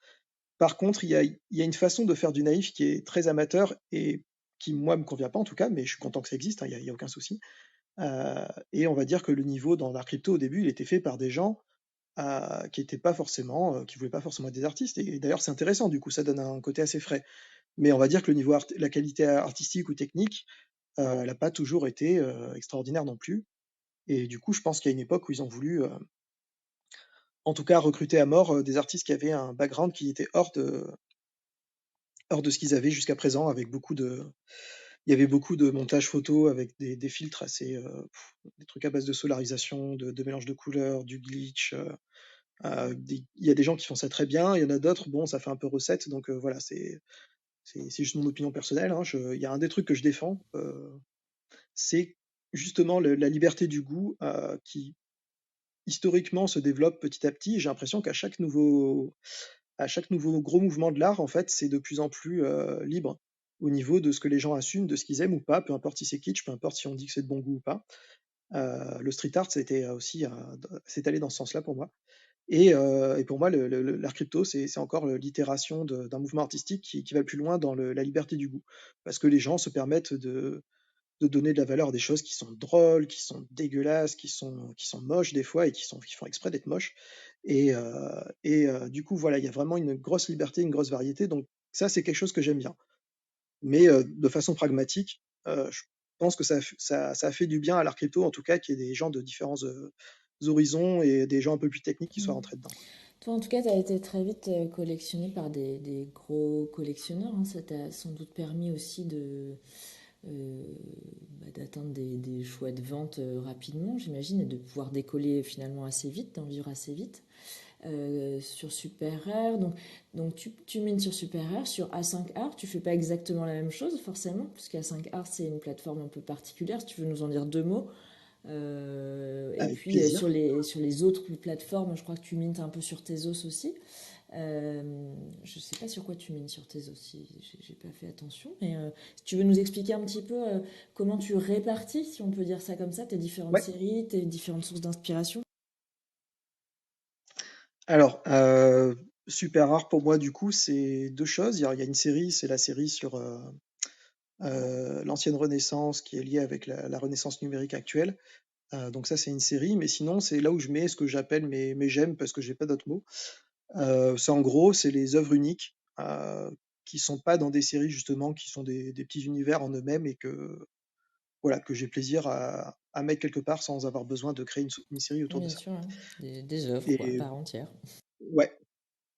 Par contre, il y a une façon de faire du naïf qui est très amateur et qui, moi, me convient pas en tout cas, mais je suis content que ça existe, hein, il y a aucun souci. Et on va dire que le niveau dans l'art crypto au début, il était fait par des gens qui étaient pas forcément, qui voulaient pas forcément être des artistes. Et d'ailleurs, c'est intéressant, du coup, ça donne un côté assez frais. Mais on va dire que le niveau la qualité artistique ou technique, elle n'a pas toujours été extraordinaire non plus. Et du coup, je pense qu'il y a une époque où ils ont voulu, en tout cas, recruter à mort des artistes qui avaient un background qui était hors de ce qu'ils avaient jusqu'à présent, avec il y avait beaucoup de montages photos avec des filtres assez, des trucs à base de solarisation, de mélange de couleurs, du glitch. Il y a des gens qui font ça très bien, il y en a d'autres, bon, ça fait un peu recette, donc voilà, c'est juste mon opinion personnelle, hein. Il y a un des trucs que je défends, c'est justement la liberté du goût qui historiquement se développe petit à petit. J'ai l'impression à chaque nouveau gros mouvement de l'art, en fait, c'est de plus en plus libre au niveau de ce que les gens assument, de ce qu'ils aiment ou pas, peu importe si c'est kitsch, peu importe si on dit que c'est de bon goût ou pas. Le street art, c'était aussi, c'est allé dans ce sens-là pour moi. Et pour moi, l'art crypto, c'est encore l'itération d'un mouvement artistique qui va plus loin dans la liberté du goût. Parce que les gens se permettent de donner de la valeur à des choses qui sont drôles, qui sont dégueulasses, qui sont moches des fois et qui font exprès d'être moches. Du coup, voilà, il y a vraiment une grosse liberté, une grosse variété. Donc ça, c'est quelque chose que j'aime bien. Mais de façon pragmatique, je pense que ça a fait du bien à l'art crypto, en tout cas, qu'il y ait des gens de différents horizons et des gens un peu plus techniques qui soient Mm. rentrés dedans, quoi. Toi, en tout cas, tu as été très vite collectionné par des gros collectionneurs, hein. Ça t'a sans doute permis aussi euh, d'atteindre des chouettes ventes rapidement, j'imagine, et de pouvoir décoller finalement assez vite, d'en vivre assez vite. Sur Super Rare, donc tu mines sur Super Rare, sur A5Art, tu fais pas exactement la même chose forcément, parce qu'A5Art c'est une plateforme un peu particulière, si tu veux nous en dire deux mots. Et Avec puis plaisir. sur les autres plateformes, je crois que tu mines un peu sur Tezos aussi. Je sais pas sur quoi tu mines sur Tezos, si j'ai pas fait attention. Mais si tu veux nous expliquer un petit peu comment tu répartis, si on peut dire ça comme ça, tes différentes Ouais. séries, tes différentes sources d'inspiration. Alors, super rare pour moi, du coup, c'est deux choses. Il y a une série, c'est la série sur l'ancienne Renaissance qui est liée avec la Renaissance numérique actuelle. Donc ça, c'est une série, mais sinon, c'est là où je mets ce que j'appelle mes j'aime parce que j'ai pas d'autres mots. C'est en gros, c'est les œuvres uniques qui sont pas dans des séries justement, qui sont des petits univers en eux-mêmes et que voilà, que j'ai plaisir à mettre quelque part sans avoir besoin de créer une série autour de Bien ça. sûr, hein. Des œuvres, quoi, à Et part entière. ouais,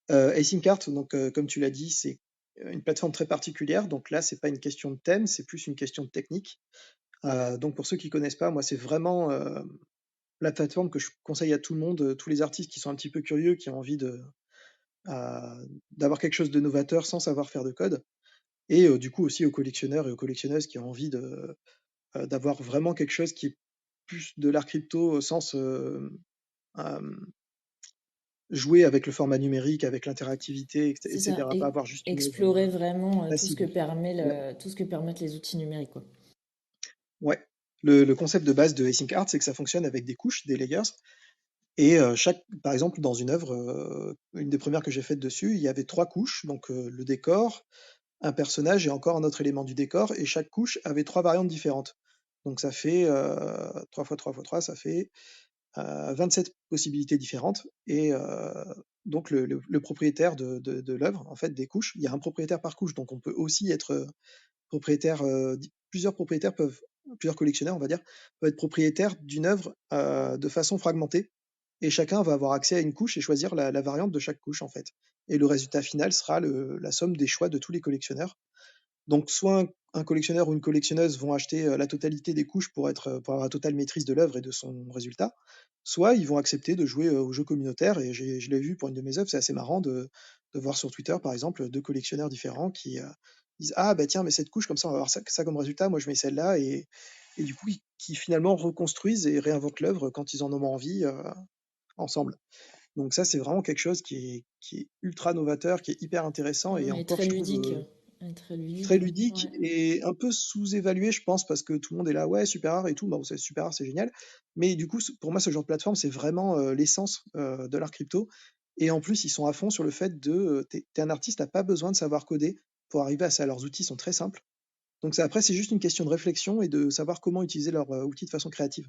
Async Art, donc comme tu l'as dit, c'est une plateforme très particulière. Donc là, c'est pas une question de thème, c'est plus une question de technique. Donc pour ceux qui connaissent pas, moi, c'est vraiment la plateforme que je conseille à tout le monde, tous les artistes qui sont un petit peu curieux, qui ont envie d'avoir quelque chose de novateur sans savoir faire de code. Et du coup aussi aux collectionneurs et aux collectionneuses qui ont envie d'avoir vraiment quelque chose qui est plus de l'art crypto au sens euh, jouer avec le format numérique, avec l'interactivité, C'est ça, etc. Pas avoir juste une œuvre explorer vraiment passive. Ouais. tout ce que permettent les outils numériques, quoi. Ouais. Le concept de base de Async Art, c'est que ça fonctionne avec des couches, des layers. Et par exemple, dans une œuvre, une des premières que j'ai faites dessus, il y avait trois couches, donc le décor, un personnage et encore un autre élément du décor, et chaque couche avait trois variantes différentes. Donc ça fait 3 fois 3 fois 3, ça fait 27 possibilités différentes. Et donc le propriétaire de l'œuvre, en fait, des couches, il y a un propriétaire par couche, donc on peut aussi être propriétaire, plusieurs collectionneurs, on va dire, peuvent être propriétaires d'une œuvre de façon fragmentée. Et chacun va avoir accès à une couche et choisir la variante de chaque couche, en fait. Et le résultat final sera la somme des choix de tous les collectionneurs. Donc, soit un collectionneur ou une collectionneuse vont acheter la totalité des couches pour avoir la totale maîtrise de l'œuvre et de son résultat, soit ils vont accepter de jouer au jeu communautaire. Et je l'ai vu pour une de mes œuvres, c'est assez marrant de voir sur Twitter, par exemple, deux collectionneurs différents qui disent ah bah tiens, mais cette couche, comme ça, on va avoir ça comme résultat, moi je mets celle-là, et du coup, qui finalement reconstruisent et réinventent l'œuvre quand ils en ont envie. ensemble. Donc ça, c'est vraiment quelque chose qui est ultra novateur, qui est hyper intéressant et Et encore, très je trouve, ludique. Et très ludique, très hein. ludique Ouais. et un peu sous-évalué, je pense, parce que tout le monde est là, ouais, super rare et tout. Bon, c'est super rare, c'est génial. Mais du coup, pour moi, ce genre de plateforme, c'est vraiment l'essence de l'art crypto. Et en plus, ils sont à fond sur le fait de, t'es un artiste, t'as pas besoin de savoir coder pour arriver à ça. Leurs outils sont très simples. Donc ça, après, c'est juste une question de réflexion et de savoir comment utiliser leurs outils de façon créative.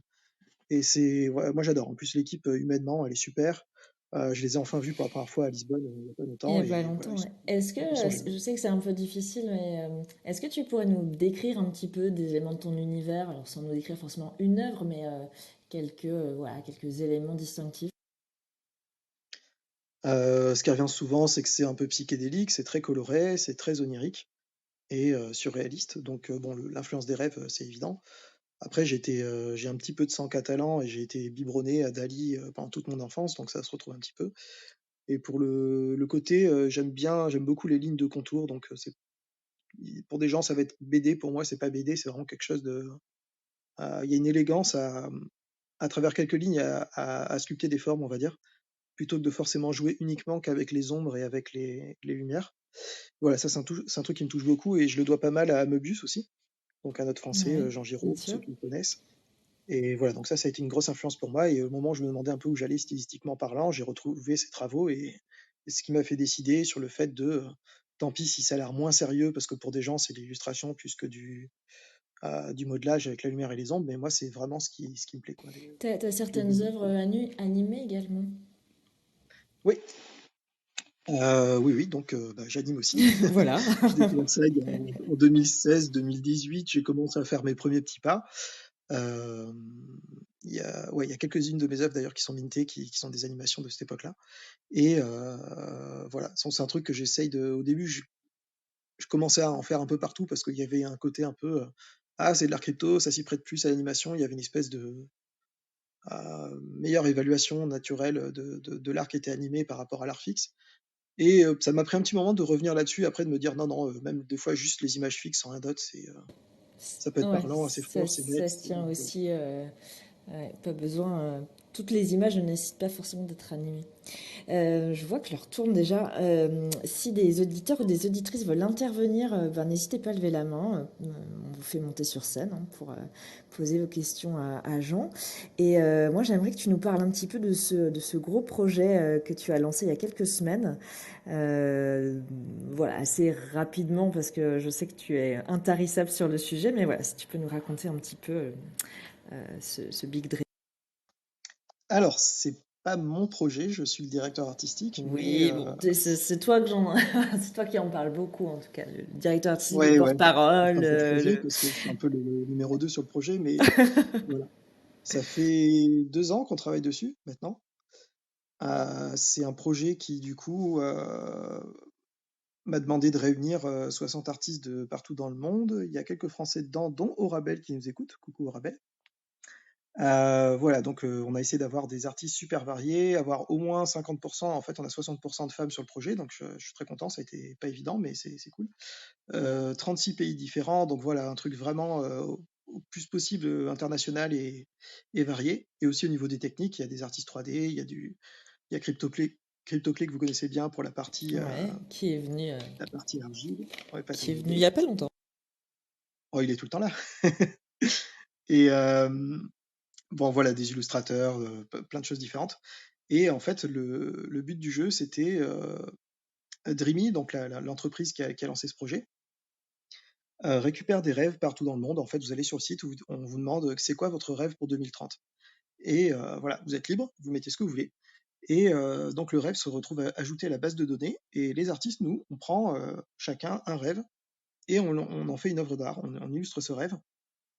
Et c'est, ouais, moi j'adore. En plus, l'équipe humainement, elle est super. Je les ai enfin vus pour la première fois à Lisbonne il n'y a pas Il n'y longtemps a pas et voilà, longtemps, ouais. Est-ce que, ils sont géniaux. je sais que c'est un peu difficile, mais est-ce que tu pourrais nous décrire un petit peu des éléments de ton univers, alors sans nous décrire forcément une œuvre, mais voilà, quelques éléments distinctifs? Ce qui revient souvent, c'est que c'est un peu psychédélique, c'est très coloré, c'est très onirique et surréaliste. Donc bon, l'influence des rêves, c'est évident. Après, j'ai un petit peu de sang catalan et j'ai été biberonné à Dali pendant toute mon enfance, donc ça se retrouve un petit peu. Et pour le côté, j'aime beaucoup les lignes de contour, donc c'est pour des gens ça va être BD, pour moi c'est pas BD, c'est vraiment quelque chose de, il y a une élégance à travers quelques lignes à sculpter des formes, on va dire, plutôt que de forcément jouer uniquement qu'avec les ombres et avec les lumières. Voilà, ça c'est un truc qui me touche beaucoup et je le dois pas mal à Möbius aussi, donc un autre français, Ouais, Jean bien Giraud, pour ceux sûr. qui me connaissent. Et voilà, donc ça a été une grosse influence pour moi. Et au moment où je me demandais un peu où j'allais stylistiquement parlant, j'ai retrouvé ces travaux et ce qui m'a fait décider sur le fait de, tant pis si ça a l'air moins sérieux, parce que pour des gens c'est de l'illustration plus que du modelage avec la lumière et les ombres, mais moi c'est vraiment ce qui me plaît, quoi, T'as les certaines données. œuvres animées également. Oui, oui, oui, donc bah, j'anime aussi. Voilà. J'ai découvert ça en 2016-2018, j'ai commencé à faire mes premiers petits pas. Euh, il y a quelques-unes de mes œuvres d'ailleurs qui sont mintées, qui sont des animations de cette époque-là. Et voilà, c'est un truc que j'essaye de. Au début, je commençais à en faire un peu partout parce qu'il y avait un côté un peu. Ah, c'est de l'art crypto, ça s'y prête plus à l'animation. Il y avait une espèce de meilleure évaluation naturelle de l'art qui était animé par rapport à l'art fixe. Et ça m'a pris un petit moment de revenir là-dessus, après de me dire non, non, même des fois, juste les images fixes sans rien d'autre, ça peut être Ouais, parlant, assez fort, c'est net. ça se tient aussi. Ouais, pas besoin. Toutes les images ne nécessitent pas forcément d'être animées. Je vois que l'heure tourne déjà. Si des auditeurs ou des auditrices veulent intervenir, ben, n'hésitez pas à lever la main. On vous fait monter sur scène, hein, pour poser vos questions à Jean. Et moi, j'aimerais que tu nous parles un petit peu de ce gros projet que tu as lancé il y a quelques semaines. Euh, voilà, assez rapidement parce que je sais que tu es intarissable sur le sujet, mais voilà, si tu peux nous raconter un petit peu ce Big Dream. Alors, c'est pas mon projet, je suis le directeur artistique, mais Oui, bon, c'est toi que c'est toi qui en parle beaucoup en tout cas, le directeur artistique, le ouais, ouais, c'est porte-parole, un peu le projet le. parce que je suis un peu le numéro 2 sur le projet, mais voilà. Ça fait 2 ans qu'on travaille dessus maintenant. C'est un projet qui, du coup, m'a demandé de réunir 60 artistes de partout dans le monde. Il y a quelques Français dedans, dont Aurabel qui nous écoute. Coucou Aurabel. Voilà, donc on a essayé d'avoir des artistes super variés, avoir au moins 50%. En fait, on a 60% de femmes sur le projet, donc je suis très content. Ça a été pas évident, mais c'est cool. 36 pays différents, donc voilà, un truc vraiment au plus possible international et varié. Et aussi au niveau des techniques, il y a des artistes 3D, il y a CryptoClé que vous connaissez bien pour Ouais, la partie argile. Ouais, pas qui est Tiny venu il y a Cake. pas longtemps. Oh, il est tout le temps là. Et bon, voilà, des illustrateurs, plein de choses différentes. Et en fait, le but du jeu, c'était Dreamy, donc l'entreprise qui a lancé ce projet, récupère des rêves partout dans le monde. En fait, vous allez sur le site où on vous demande c'est quoi votre rêve pour 2030. Et voilà, vous êtes libre, vous mettez ce que vous voulez. Et donc le rêve se retrouve ajouté à la base de données. Et les artistes, nous, on prend chacun un rêve et on en fait une œuvre d'art. On illustre ce rêve.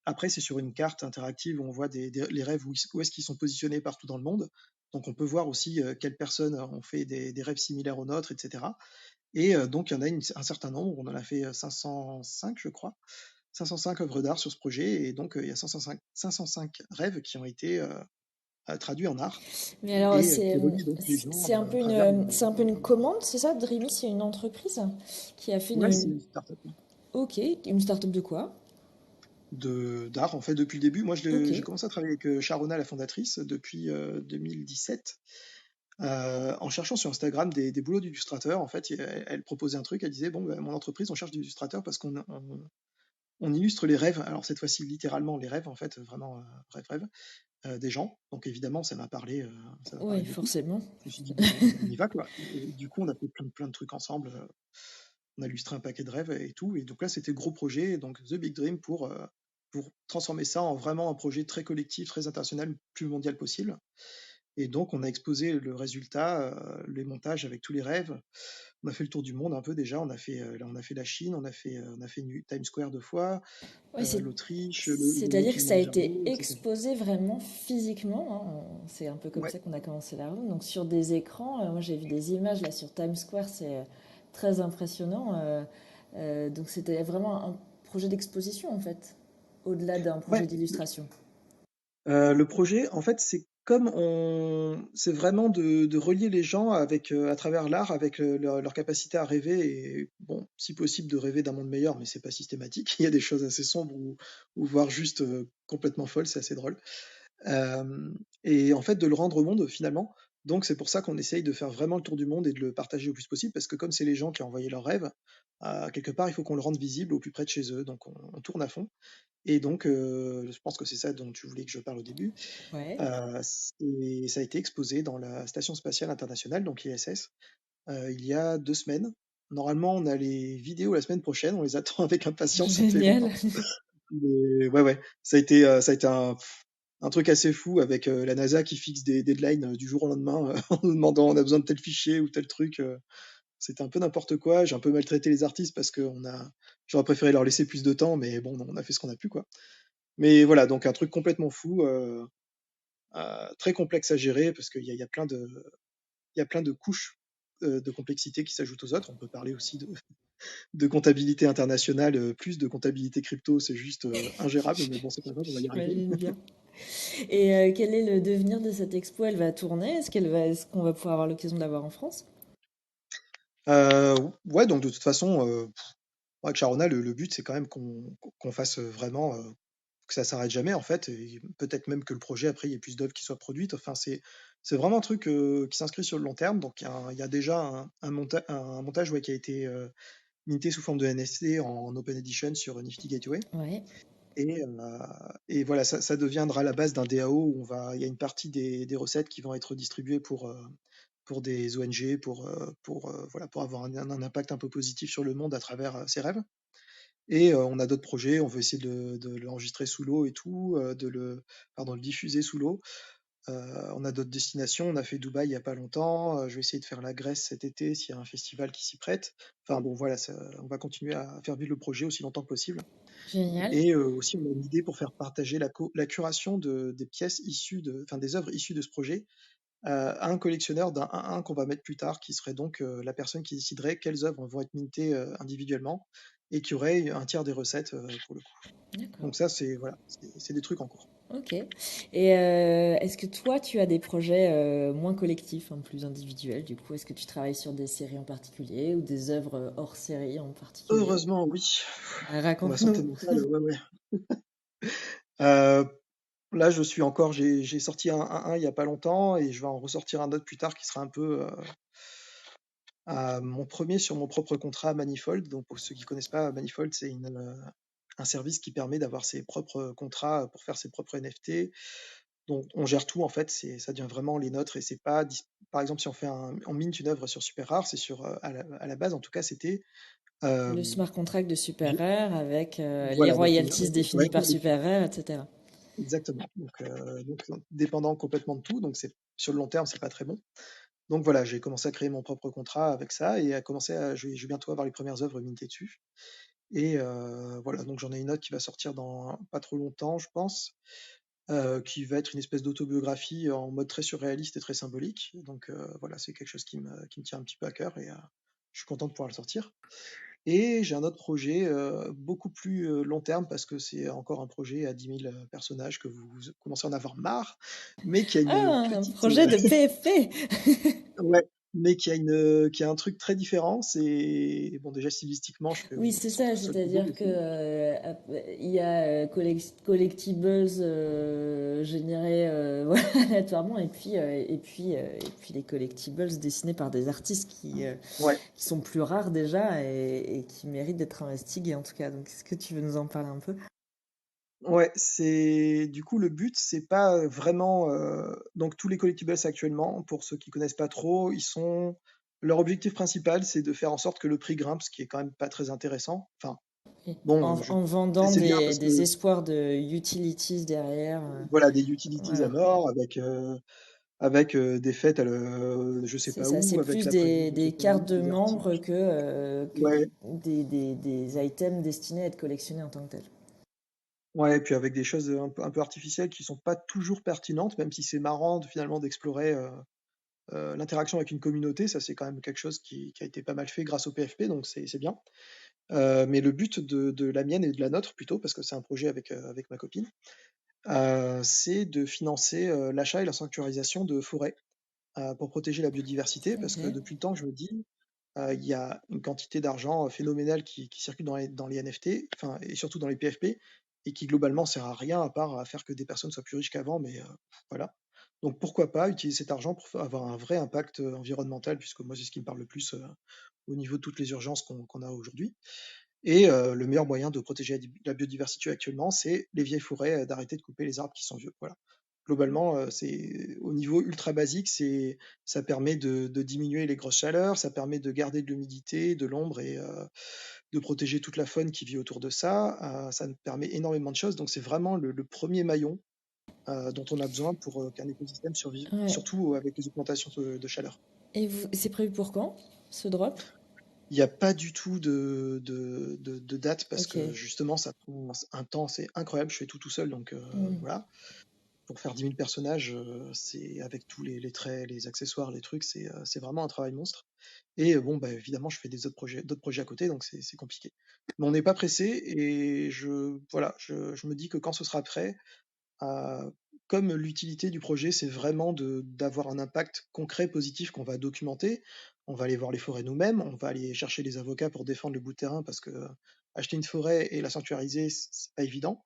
Après, c'est sur une carte interactive où on voit les rêves où est-ce qu'ils sont positionnés partout dans le monde. Donc on peut voir aussi quelles personnes ont fait des rêves similaires aux nôtres, etc. Et donc il y en a un certain nombre, on en a fait 505, je crois, 505 œuvres d'art sur ce projet, et donc il y a 505 rêves qui ont été traduits en art, Mais alors, et qui relie donc les gens à travers c'est un peu une leurs rêves. commande, c'est ça? Dreamy, c'est une entreprise qui a fait Ouais, c'est une startup. Ok, une start-up de quoi? d'art, en fait, depuis le début. Moi, Ok. j'ai commencé à travailler avec Sharona, la fondatrice, depuis 2017. En cherchant sur Instagram des boulots d'illustrateurs, en fait, elle proposait un truc, elle disait, bon, bah, mon entreprise, on cherche des illustrateurs parce on illustre les rêves. Alors cette fois-ci, littéralement les rêves, en fait, vraiment rêve, des gens. Donc évidemment, ça m'a parlé Oui, beaucoup. forcément. Je me suis dit, on y va, quoi. Et du coup, on a fait plein de trucs ensemble. On a illustré un paquet de rêves et tout. Et donc là, c'était le gros projet, donc The Big Dream, pour transformer ça en vraiment un projet très collectif, très international, le plus mondial possible. Et donc, on a exposé le résultat, les montages avec tous les rêves. On a fait le tour du monde un peu déjà. On a fait la Chine, on a fait Times Square 2 fois, Oui, l'Autriche, le c'est-à-dire que ça a été Kilimanjaro, etc. exposé vraiment physiquement, hein. C'est un peu comme Ouais, ça qu'on a commencé la route. Donc sur des écrans, moi j'ai vu des images là sur Times Square, c'est très impressionnant. Donc c'était vraiment un projet d'exposition en fait, au-delà d'un projet ouais. d'illustration. Le projet, en fait, c'est vraiment de relier les gens avec, à travers l'art, avec leur capacité à rêver et, bon, si possible, de rêver d'un monde meilleur, mais c'est pas systématique. Il y a des choses assez sombres ou voire juste complètement folles, c'est assez drôle. Et en fait, de le rendre au monde finalement. Donc, c'est pour ça qu'on essaye de faire vraiment le tour du monde et de le partager au plus possible, parce que comme c'est les gens qui ont envoyé leurs rêves, quelque part, il faut qu'on le rende visible au plus près de chez eux. Donc, on tourne à fond. Et donc, je pense que c'est ça dont tu voulais que je parle au début. Ouais. Ça a été exposé dans la Station spatiale internationale, donc ISS, il y a 2 semaines. Normalement, on a les vidéos la semaine prochaine, on les attend avec impatience, ça fait Génial. longtemps. Mais ouais, ça a été un truc assez fou avec la NASA qui fixe des deadlines du jour au lendemain en nous demandant on a besoin de tel fichier ou tel truc. C'était un peu n'importe quoi. J'ai un peu maltraité les artistes parce que j'aurais préféré leur laisser plus de temps, mais bon, on a fait ce qu'on a pu, quoi. Mais voilà, donc un truc complètement fou, très complexe à gérer parce qu'il y a plein de couches de complexité qui s'ajoutent aux autres. On peut parler aussi de comptabilité internationale, plus de comptabilité crypto, c'est juste ingérable, mais bon, c'est pas grave, on va y arriver. J'imagine bien. Et quel est le devenir de cette expo? Elle va tourner? Est-ce qu'on va pouvoir avoir l'occasion de la voir en France? Euh, ouais, donc de toute façon, avec Sharona, le but, c'est quand même qu'on fasse vraiment, que ça s'arrête jamais, en fait, et peut-être même que le projet, après, il y ait plus d'œuvres qui soient produites. Enfin, c'est vraiment un truc qui s'inscrit sur le long terme. Donc, il y a déjà un montage ouais, qui a été minté sous forme de NFT en Open Edition sur Nifty Gateway. Ouais. Et, et voilà, ça deviendra la base d'un DAO où il y a une partie des recettes qui vont être distribuées pour des ONG, voilà, pour avoir un impact un peu positif sur le monde à travers ces rêves. Et on a d'autres projets, on veut essayer de l'enregistrer sous l'eau et tout, le diffuser sous l'eau. On a d'autres destinations, on a fait Dubaï il y a pas longtemps, je vais essayer de faire la Grèce cet été s'il y a un festival qui s'y prête. Enfin bon, voilà, on va continuer à faire vivre le projet aussi longtemps que possible. Génial. Et aussi, on a une idée pour faire partager la curation des pièces enfin des œuvres issues de ce projet à un collectionneur d'un 1-1 qu'on va mettre plus tard, qui serait donc la personne qui déciderait quelles œuvres vont être mintées individuellement et qui aurait un tiers des recettes pour le coup. D'accord. Donc ça, c'est des trucs en cours. Ok. Et est-ce que toi, tu as des projets moins collectifs, hein, plus individuels, du coup? Est-ce que tu travailles sur des séries en particulier ou des œuvres hors série en particulier? Heureusement, oui. Pour ma santé Raconte-nous. mentale, ouais, ouais. Euh, Là, j'ai sorti un 1-1 il y a pas longtemps et je vais en ressortir un autre plus tard qui sera un peu mon premier sur mon propre contrat Manifold. Donc, pour ceux qui connaissent pas, Manifold, c'est un service qui permet d'avoir ses propres contrats pour faire ses propres NFT. Donc, on gère tout en fait. Ça devient vraiment les nôtres et c'est pas, par exemple, si on mine une œuvre sur Super Rare, c'est sur, à la base, en tout cas, c'était, euh, Le smart contract de Super j'ai- Rare avec les voilà, royalties avec le définies par avec- Super Rare, etc. exactement. Donc, dépendant complètement de tout. Donc, sur le long terme, c'est pas très bon. Donc voilà, j'ai commencé à créer mon propre contrat avec ça et je vais bientôt avoir les premières œuvres mintées dessus. Et voilà, donc j'en ai une autre qui va sortir dans pas trop longtemps, je pense, qui va être une espèce d'autobiographie en mode très surréaliste et très symbolique. Donc voilà, c'est quelque chose qui me tient un petit peu à cœur et je suis content de pouvoir le sortir. Et j'ai un autre projet beaucoup plus long terme parce que c'est encore un projet à 10 000 personnages que vous commencez à en avoir marre, mais qui a une Ah, un petite, projet de PFP! ouais, mais qui a un truc très différent. C'est bon, déjà stylistiquement, je fais Oui, c'est ça, 100% Google c'est-à-dire que aussi. il y a collectibles générés voilà, aléatoirement et puis les collectibles dessinés par des artistes Ouais, qui sont plus rares déjà et qui méritent d'être investigués en tout cas. Donc est-ce que tu veux nous en parler un peu? ouais, c'est du coup le but, c'est pas vraiment donc tous les collectibles actuellement, pour ceux qui connaissent pas trop, ils sont leur objectif principal, c'est de faire en sorte que le prix grimpe, ce qui est quand même pas très intéressant. Enfin, Et bon, en vendant c'est bien parce que des espoirs de utilities derrière. voilà, des utilities à Voilà. mort avec des fêtes je sais C'est pas ça, c'est où, avec plus la prémisse de je sais des pas où, cartes de des membres articles. que Ouais, des items destinés à être collectionnés en tant que tels. ouais, et puis avec des choses un peu artificielles qui sont pas toujours pertinentes, même si c'est marrant finalement d'explorer l'interaction avec une communauté, ça c'est quand même quelque chose qui a été pas mal fait grâce au PFP, donc c'est bien. Mais le but de la mienne et de la nôtre plutôt, parce que c'est un projet avec ma copine, c'est de financer l'achat et la sanctuarisation de forêts pour protéger la biodiversité, parce que Ok. depuis le temps, je me dis, il y a une quantité d'argent phénoménale qui circule dans les NFT, enfin, et surtout dans les PFP, et qui globalement sert à rien à part à faire que des personnes soient plus riches qu'avant, mais voilà. Donc pourquoi pas utiliser cet argent pour avoir un vrai impact environnemental, puisque moi c'est ce qui me parle le plus au niveau de toutes les urgences qu'on a aujourd'hui. Et le meilleur moyen de protéger la biodiversité actuellement, c'est les vieilles forêts, d'arrêter de couper les arbres qui sont vieux. Voilà. Globalement, c'est au niveau ultra basique, ça permet de diminuer les grosses chaleurs, ça permet de garder de l'humidité, de l'ombre et de protéger toute la faune qui vit autour de ça. Ça nous permet énormément de choses. Donc c'est vraiment le premier maillon dont on a besoin pour qu'un écosystème survive, Ouais. surtout avec les augmentations de chaleur. Et c'est prévu pour quand, ce drop? Il n'y a pas du tout de date parce Ok. que justement, ça prend un temps, c'est incroyable. Je fais tout seul, donc Hmm. voilà. Pour faire 10 000 personnages, c'est avec tous les traits, les accessoires, les trucs, c'est vraiment un travail monstre. Et bon, bah, évidemment, je fais des d'autres projets à côté, donc c'est compliqué. Mais on n'est pas pressé et voilà, je me dis que quand ce sera prêt, euh, comme l'utilité du projet, c'est vraiment d'avoir un impact concret, positif qu'on va documenter. On va aller voir les forêts nous-mêmes, on va aller chercher les avocats pour défendre le bout de terrain parce que acheter une forêt et la sanctuariser, c'est pas évident.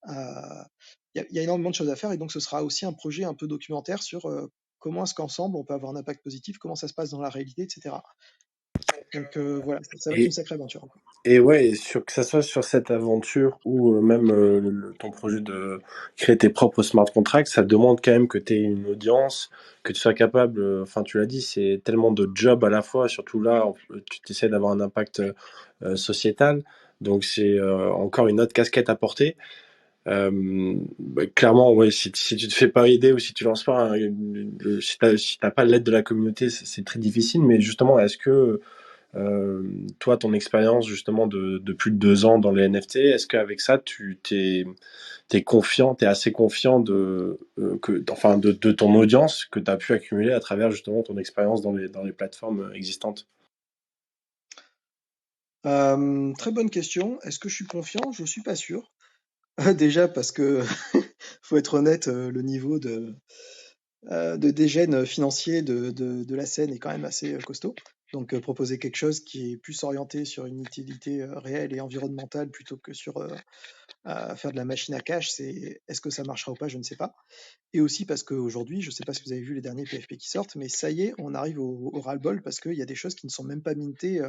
Il y a énormément de choses à faire et donc ce sera aussi un projet un peu documentaire sur comment est-ce qu'ensemble on peut avoir un impact positif, comment ça se passe dans la réalité, etc. Donc voilà, ça va être une Et, sacrée aventure. et ouais, et que ça soit sur cette aventure ou même ton projet de créer tes propres smart contracts, ça demande quand même que tu aies une audience, que tu sois capable, enfin tu l'as dit, c'est tellement de jobs à la fois, surtout là, tu essaies d'avoir un impact sociétal, donc c'est encore une autre casquette à porter. Bah, clairement, ouais, si tu te fais pas aider ou si tu lances pas, si t'as pas l'aide de la communauté, c'est très difficile, mais justement, est-ce que toi, ton expérience justement de plus de 2 ans dans les NFT, est-ce qu'avec ça, t'es confiant, t'es assez confiant enfin, de ton audience que tu as pu accumuler à travers justement ton expérience dans les plateformes existantes? Très bonne question. Est-ce que je suis confiant? Je suis pas sûr. Déjà parce que faut être honnête, le niveau de dégène financier de la scène est quand même assez costaud. Donc proposer quelque chose qui est plus orienté sur une utilité réelle et environnementale plutôt que sur à faire de la machine à cash, est-ce que ça marchera ou pas, je ne sais pas. Et aussi parce qu'aujourd'hui, je ne sais pas si vous avez vu les derniers PFP qui sortent, mais ça y est, on arrive au ras-le-bol parce qu'il y a des choses qui ne sont même pas mintées.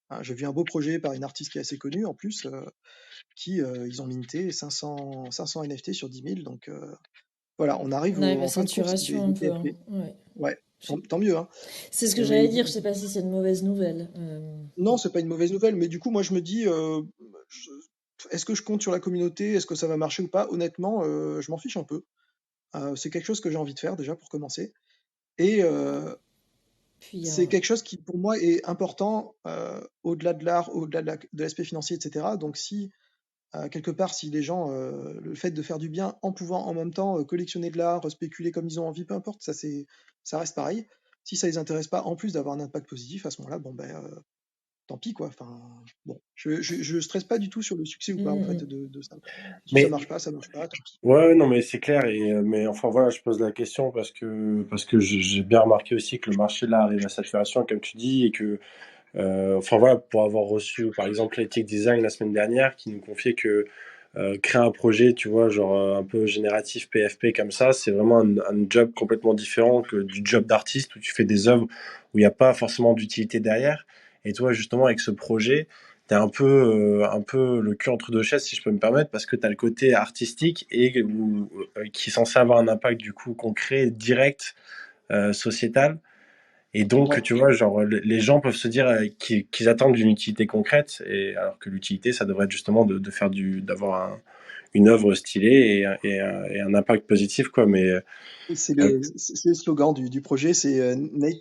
Hein. J'ai vu un beau projet par une artiste qui est assez connue en plus, ils ont minté 500 NFT sur 10 000. Donc voilà, on arrive On arrive à en fin de course saturation un des peu, hein. PFP. Ouais. Ouais, Je sais- tant mieux, hein. C'est ce que Mais j'allais dire, je sais pas si c'est une mauvaise nouvelle. non, c'est pas une mauvaise nouvelle, mais du coup, moi, je me dis, je- est-ce que je compte sur la communauté? Est-ce que ça va marcher ou pas? Honnêtement, je m'en fiche un peu. C'est quelque chose que j'ai envie de faire déjà pour commencer. Et Puis, c'est quelque chose qui, pour moi, est important au-delà de l'art, au-delà de l'aspect financier, etc. Donc, si quelque part, si les gens, le fait de faire du bien en pouvant en même temps collectionner de l'art, spéculer comme ils ont envie, peu importe, ça reste pareil. Si ça les intéresse pas, en plus d'avoir un impact positif, à ce moment-là, bon ben, tant pis, quoi. Enfin, bon, je stresse pas du tout sur le succès ou pas, en fait, Mm. de ça. Si Mais ça marche pas, tant pis. ouais, ouais, non, mais c'est clair. Mais enfin voilà, je pose la question parce que j'ai bien remarqué aussi que le marché là arrive à saturation, comme tu dis, et que enfin voilà, pour avoir reçu par exemple l'Ethic Design la semaine dernière, qui nous confiait que créer un projet, tu vois, genre un peu génératif PFP comme ça, c'est vraiment un job complètement différent que du job d'artiste où tu fais des œuvres où il n'y a pas forcément d'utilité derrière. Et toi, justement, avec ce projet, tu as un peu le cul entre deux chaises, si je peux me permettre, parce que tu as le côté artistique qui est censé avoir un impact du coup concret, direct, sociétal. Et donc, Ouais. tu vois, genre, les gens peuvent se dire qu'ils attendent une utilité concrète, et alors que l'utilité, ça devrait être justement de faire d'avoir une œuvre stylée et un impact positif, quoi. Mais euh, C'est le slogan du projet, c'est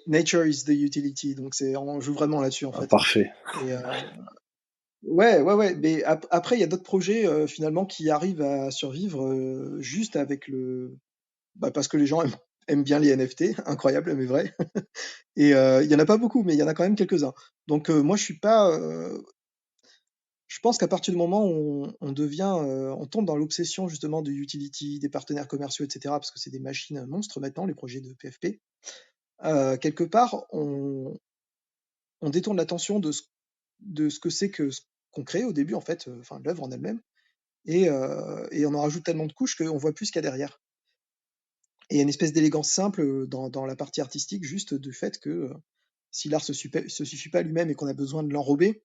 Nature is the utility. Donc, on joue vraiment là-dessus, en fait. parfait. Et ouais, ouais, ouais. Mais après, il y a d'autres projets, finalement, qui arrivent à survivre juste avec bah, parce que les gens aiment bien les NFT, incroyable, mais vrai. Et il y en a pas beaucoup, mais il y en a quand même quelques-uns. Donc, moi, je suis pas. Je pense qu'à partir du moment où on tombe dans l'obsession justement de utility, des partenaires commerciaux, etc., parce que c'est des machines monstres maintenant, les projets de PFP, quelque part, on détourne l'attention de ce que c'est que ce qu'on crée au début, en fait, enfin, l'œuvre en elle-même, et on en rajoute tellement de couches qu'on voit plus ce qu'il y a derrière. Et il y a une espèce d'élégance simple dans la partie artistique, juste du fait que si l'art se suffit pas à lui-même et qu'on a besoin de l'enrober,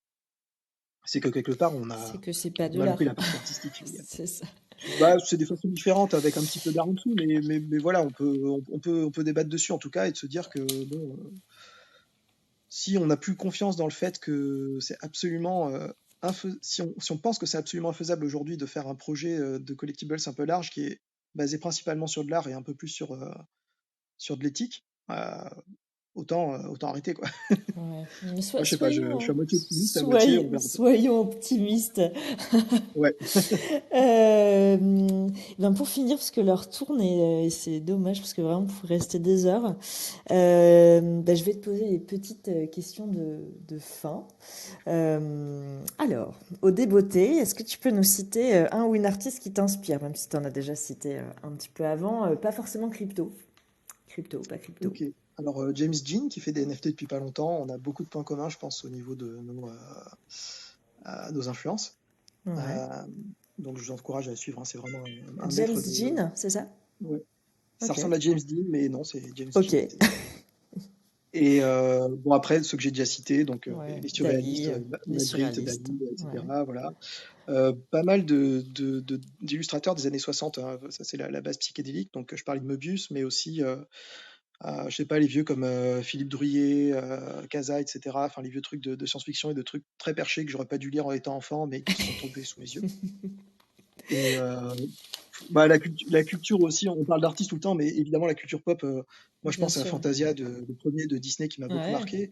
c'est que quelque part, C'est que c'est pas de on a loupé l'art. la partie artistique. C'est ça. Bah, c'est des façons différentes avec un petit peu d'art en dessous, mais voilà, on peut débattre dessus en tout cas et de se dire que bon, si on n'a plus confiance dans le fait que c'est absolument si on pense que c'est absolument infaisable aujourd'hui de faire un projet de collectibles un peu large qui est basé principalement sur de l'art et un peu plus sur de l'éthique, autant arrêter quoi. Ouais. Mais Moi, je sais pas, je suis à moitié optimiste, à moitié on verra. soyons optimistes. Ouais. Ben pour finir, parce que l'heure tourne et c'est dommage, parce que vraiment, on pourrait rester des heures. Ben, je vais te poser des petites questions de fin. Alors, au débeauté, est-ce que tu peux nous citer un ou une artiste qui t'inspire, même si tu en as déjà cité un petit peu avant, pas forcément crypto. Crypto, pas crypto. Ok. Alors, James Jean, qui fait des NFT depuis pas longtemps, on a beaucoup de points communs, je pense, au niveau de nos influences. Ouais. Euh, donc, je vous encourage à le suivre, hein, c'est vraiment un James maître de. Jean, c'est ça? Ouais. Ça Ok. ressemble à James Dean, mais non, c'est James Ok. Jean. Et bon, après, ceux que j'ai déjà cités, donc Ouais. les surréalistes, Dali, les Magritte, surréalistes. Dali, Ouais. etc. Voilà. Pas mal d'illustrateurs des années 60, hein, ça c'est la base psychédélique. Donc, je parlais de Möbius, mais aussi je sais pas, les vieux comme Philippe Drouillet, Casa, etc. Enfin, les vieux trucs de science-fiction et de trucs très perchés que j'aurais pas dû lire en étant enfant, mais qui sont tombés sous mes yeux. Et bah, la culture aussi, on parle d'artistes tout le temps, mais évidemment la culture pop, moi je Bien pense à sûr. Fantasia, le premier de Disney qui m'a beaucoup Ouais. marqué.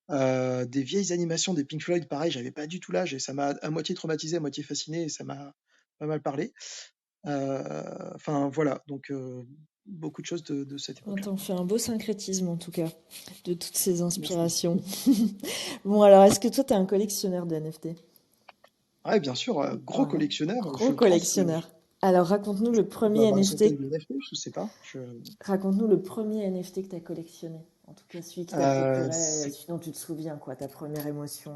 Des vieilles animations des Pink Floyd, pareil, j'avais pas du tout l'âge et ça m'a à moitié traumatisé, à moitié fasciné et ça m'a pas mal parlé. Enfin voilà, donc beaucoup de choses de cette On époque-là. t'en fait un beau syncrétisme en tout cas, de toutes ces Merci. inspirations. Bon, alors, est-ce que toi, t'es un collectionneur de NFT? Ouais, bien sûr, gros Ouais. collectionneur, Gros je pense que collectionneur. Alors, raconte-nous le je dois premier avoir une centaine NFT. de NFT, je sais pas. Raconte-nous le premier NFT que t'as collectionné. En tout cas, celui qui t'a procuré, C'est celui dont tu te souviens, quoi, ta première émotion.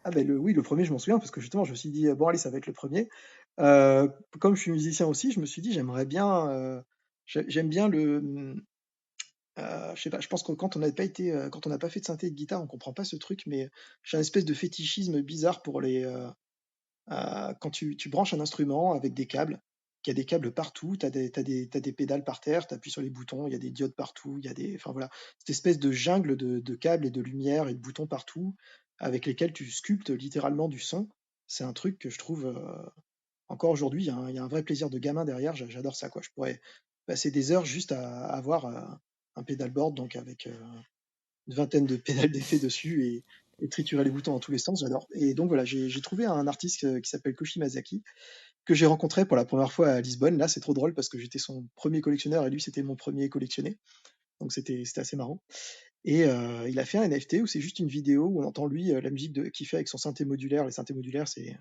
Ah ben oui, le premier, je m'en souviens parce que justement, je me suis dit: «Bon allez, ça va être le premier. Heu, Comme je suis musicien aussi, je me suis dit: «J'aimerais bien, j'aime bien je sais pas, je pense que quand on n'a pas fait de synthé et de guitare, on comprend pas ce truc, mais j'ai un espèce de fétichisme bizarre pour quand tu branches un instrument avec des câbles, qu'il y a des câbles partout, t'as des pédales par terre, tu appuies sur les boutons, il y a des diodes partout, il y a des enfin voilà, cette espèce de jungle de câbles et de lumière et de boutons partout, avec lesquels tu sculptes littéralement du son. C'est un truc que je trouve, encore aujourd'hui, il y a un vrai plaisir de gamin derrière, j'adore ça, quoi. Je pourrais passer des heures juste à avoir, un pedalboard, donc avec, une vingtaine de pédales d'effets dessus et triturer les boutons dans tous les sens, j'adore. Et donc voilà, j'ai trouvé un artiste qui s'appelle Koshi Masaki, que j'ai rencontré pour la première fois à Lisbonne. Là, c'est trop drôle parce que j'étais son premier collectionneur et lui, c'était mon premier collectionné. Donc c'était assez marrant. Et il a fait un NFT où c'est juste une vidéo où on entend lui la musique qu'il fait avec son synthé modulaire. Les synthés modulaires, c'est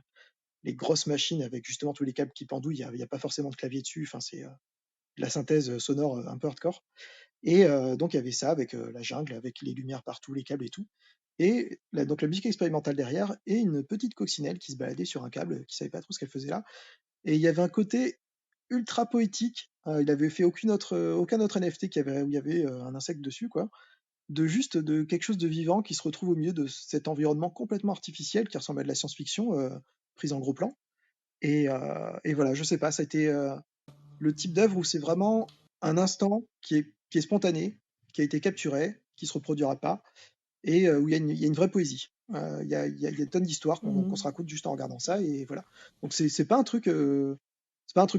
les grosses machines avec justement tous les câbles qui pendouillent. Il y a pas forcément de clavier dessus. Enfin, c'est de la synthèse sonore un peu hardcore. Et donc il y avait ça avec la jungle, avec les lumières partout, les câbles et tout. Et donc la musique expérimentale derrière et une petite coccinelle qui se baladait sur un câble, qui savait pas trop ce qu'elle faisait là. Et il y avait un côté ultra poétique. Il avait fait aucun autre NFT où il y avait un insecte dessus, quoi. De quelque chose de vivant qui se retrouve au milieu de cet environnement complètement artificiel qui ressemble à de la science-fiction prise en gros plan. Et voilà, je sais pas, ça a été le type d'œuvre où c'est vraiment un instant qui est spontané, qui a été capturé, qui se reproduira pas, et où il y a une vraie poésie. Il y a des tonnes d'histoires qu'on se raconte juste en regardant ça, et voilà. Donc c'est pas un truc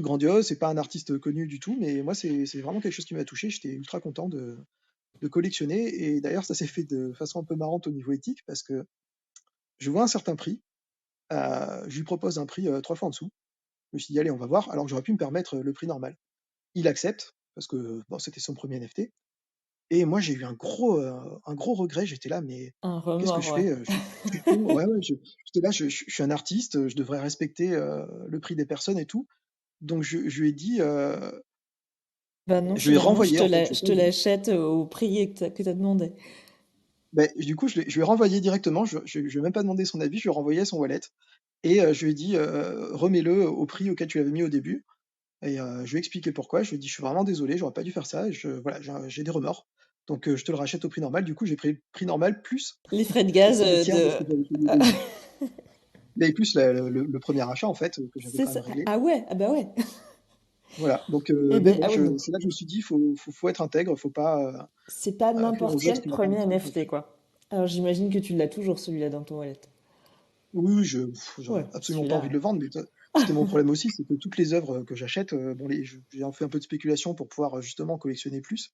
grandiose, c'est pas un artiste connu du tout, mais moi c'est vraiment quelque chose qui m'a touché. J'étais ultra content de collectionner, et d'ailleurs ça s'est fait de façon un peu marrante au niveau éthique parce que je vois un certain prix, je lui propose un prix 3 fois en dessous. Je me suis dit allez on va voir, alors que j'aurais pu me permettre le prix normal. Il accepte parce que bon, c'était son premier NFT. Et moi, j'ai eu un gros regret. J'étais là, mais Un qu'est-ce que remords, je ouais. fais? Je suis con. Ouais, ouais, j'étais là, je suis un artiste, je devrais respecter le prix des personnes et tout. Donc, je lui ai dit, Bah non, je lui ai finalement, renvoyé, en fait, je je l'ai te pas dit. l'achète au prix que t'as demandé. Ben, du coup, je lui ai renvoyé directement. Je lui ai même pas demandé son avis. Je lui ai renvoyé à son wallet. Et je lui ai dit, remets-le au prix auquel tu l'avais mis au début. Et je lui ai expliqué pourquoi. Je lui ai dit, je suis vraiment désolé, j'aurais pas dû faire ça. Voilà, j'ai des remords. Donc, je te le rachète au prix normal. Du coup, j'ai pris le prix normal plus Les frais de gaz le tiers de ce de... que j'avais payé au début. Et plus le premier achat, en fait, que j'avais C'est quand même ça. réglé. Ah ouais, ah bah ouais. Voilà. Donc, Eh mais ben, bon, ah oui, donc c'est là que je me suis dit, faut être intègre, faut pas c'est pas faire n'importe aux autres ce quel qui leur appartient. premier Quoi. NFT, quoi. Alors j'imagine que tu l'as toujours, celui-là, dans ton wallet. Oui, oui, Ouais, j'aurais absolument pas envie de celui-là. le vendre, mais c'était mon problème aussi, c'est que toutes les œuvres que j'achète, bon, j'ai fait un peu de spéculation pour pouvoir justement collectionner plus,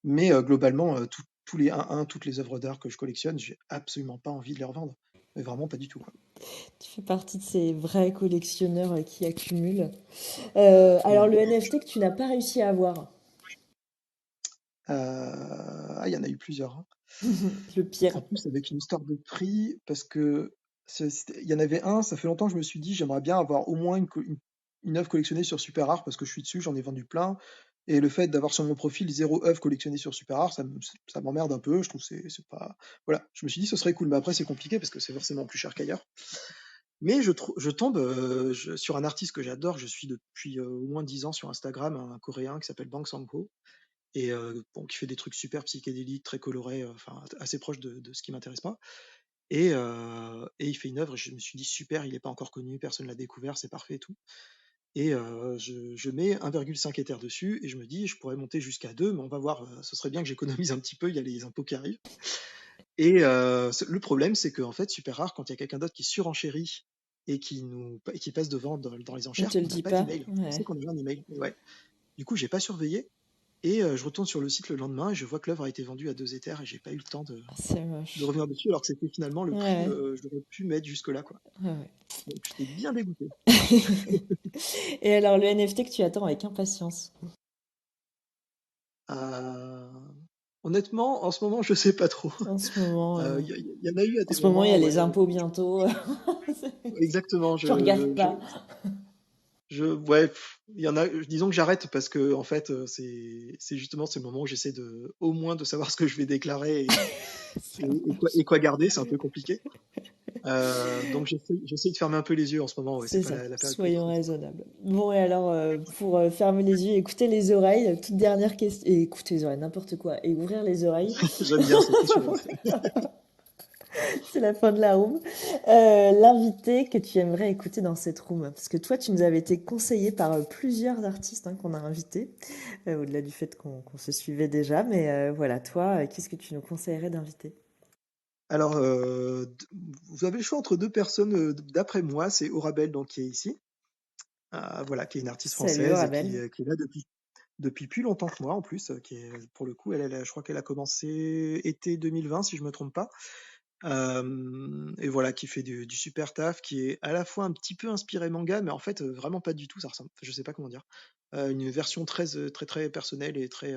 mais globalement, tous les 1-1, toutes les œuvres d'art que je collectionne, j'ai absolument pas envie de les revendre. Mais vraiment pas du tout, quoi. Tu fais partie de ces vrais collectionneurs qui accumulent. Alors Ouais. le NFT que tu n'as pas réussi à avoir, Il y en a eu plusieurs, hein. le pire. En plus, avec une histoire de prix, parce que il y en avait un, ça fait longtemps que je me suis dit, j'aimerais bien avoir au moins une œuvre collectionnée sur Super Rare, parce que je suis dessus, j'en ai vendu plein. Et le fait d'avoir sur mon profil 0 œuvre collectionnée sur Super Rare, ça m'emmerde un peu. Je trouve que c'est pas. Voilà, je me suis dit, ce serait cool. Mais après, c'est compliqué parce que c'est forcément plus cher qu'ailleurs. Mais je tombe sur un artiste que j'adore. Je suis depuis au moins 10 ans sur Instagram, un Coréen qui s'appelle Bang Sang-ho. Et bon, qui fait des trucs super psychédéliques, très colorés, enfin assez proches de ce qui m'intéresse moi. Et il fait une œuvre, et je me suis dit super, il n'est pas encore connu, personne l'a découvert, c'est parfait et tout. Et je mets 1,5 Ether dessus, et je me dis, je pourrais monter jusqu'à 2, mais on va voir, ce serait bien que j'économise un petit peu, il y a les impôts qui arrivent. Et le problème, c'est qu'en fait, super rare, quand il y a quelqu'un d'autre qui surenchérit et qui passe devant dans les Il enchères, te le on n'a dit pas pas. d'email. Je Ouais. sais qu'on a eu un email, mais ouais. Du coup, j'ai pas surveillé. Et je retourne sur le site le lendemain et je vois que l'œuvre a été vendue à 2 Ethers et j'ai pas eu le temps C'est de moche. revenir dessus alors que c'était finalement le prix Ouais, que j'aurais pu mettre jusque-là, quoi. ouais, Donc j'étais bien dégoûté. ouais. Et alors le NFT que tu attends avec impatience. Euh, Honnêtement, en ce moment, je sais pas trop. En ce moment, Il y en a eu à en des ce moment, il y a moments, les ouais. impôts bientôt. Exactement. Je regarde pas. Ouais, il y en a. Disons que j'arrête parce que en fait, c'est justement ce moment où j'essaie au moins de savoir ce que je vais déclarer et quoi garder. C'est un peu compliqué. Donc j'essaie de fermer un peu les yeux en ce moment. Ouais, c'est C'est pas ça, la période soyons propice. raisonnables. Bon, et alors, pour fermer les yeux, écouter les oreilles, toute dernière question, et écouter les oreilles, n'importe quoi, et ouvrir les oreilles, J'aime bien cette question. c'est la fin de la room. L'invité que tu aimerais écouter dans cette room, parce que toi, tu nous avais été conseillé par plusieurs artistes qu'on a invités, au-delà du fait qu'on se suivait déjà, mais voilà, toi, qu'est-ce que tu nous conseillerais d'inviter? Alors, vous avez le choix entre deux personnes, d'après moi, c'est Aurabelle, donc, qui est ici, voilà, qui est une artiste Salut, française et Arabelle. qui est là depuis plus longtemps que moi en plus, qui est, pour le coup, je crois qu'elle a commencé été 2020 si je me trompe pas, et voilà, qui fait du super taf, qui est à la fois un petit peu inspiré manga, mais en fait vraiment pas du tout. Ça ressemble, je sais pas comment dire, une version très très très personnelle et très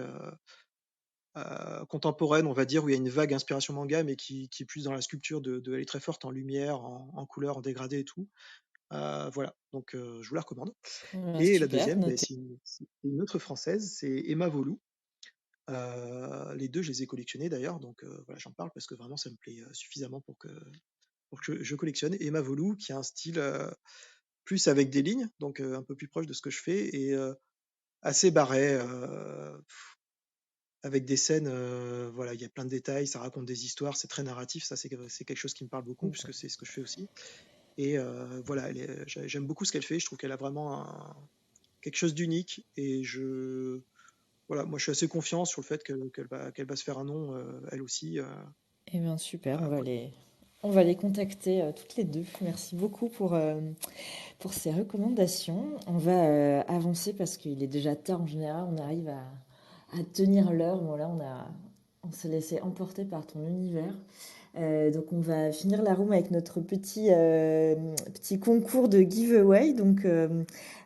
contemporaine, on va dire, où il y a une vague inspiration manga, mais qui est plus dans la sculpture, elle est très forte en lumière, en couleur, en dégradé et tout. Voilà, donc je vous la recommande. Et la Super, deuxième, noté. c'est une autre française, c'est Emma Volou. Les deux, je les ai collectionnés d'ailleurs, donc voilà, j'en parle parce que vraiment ça me plaît suffisamment pour que je collectionne. Emma Volou, qui a un style plus avec des lignes, donc un peu plus proche de ce que je fais, et assez barré, avec des scènes, voilà, il y a plein de détails, ça raconte des histoires, c'est très narratif, ça c'est quelque chose qui me parle beaucoup, puisque c'est ce que je fais aussi. Et voilà, j'aime beaucoup ce qu'elle fait, je trouve qu'elle a vraiment quelque chose d'unique, et voilà, moi je suis assez confiant sur le fait qu'elle va se faire un nom, elle aussi. Eh bien, super, Voilà. on va les contacter toutes les deux. Merci beaucoup pour ces recommandations. On va avancer parce qu'il est déjà tard en général, on arrive à tenir l'heure. Bon, là, on s'est laissé emporter par ton univers. Donc on va finir la room avec notre petit concours de giveaway. Donc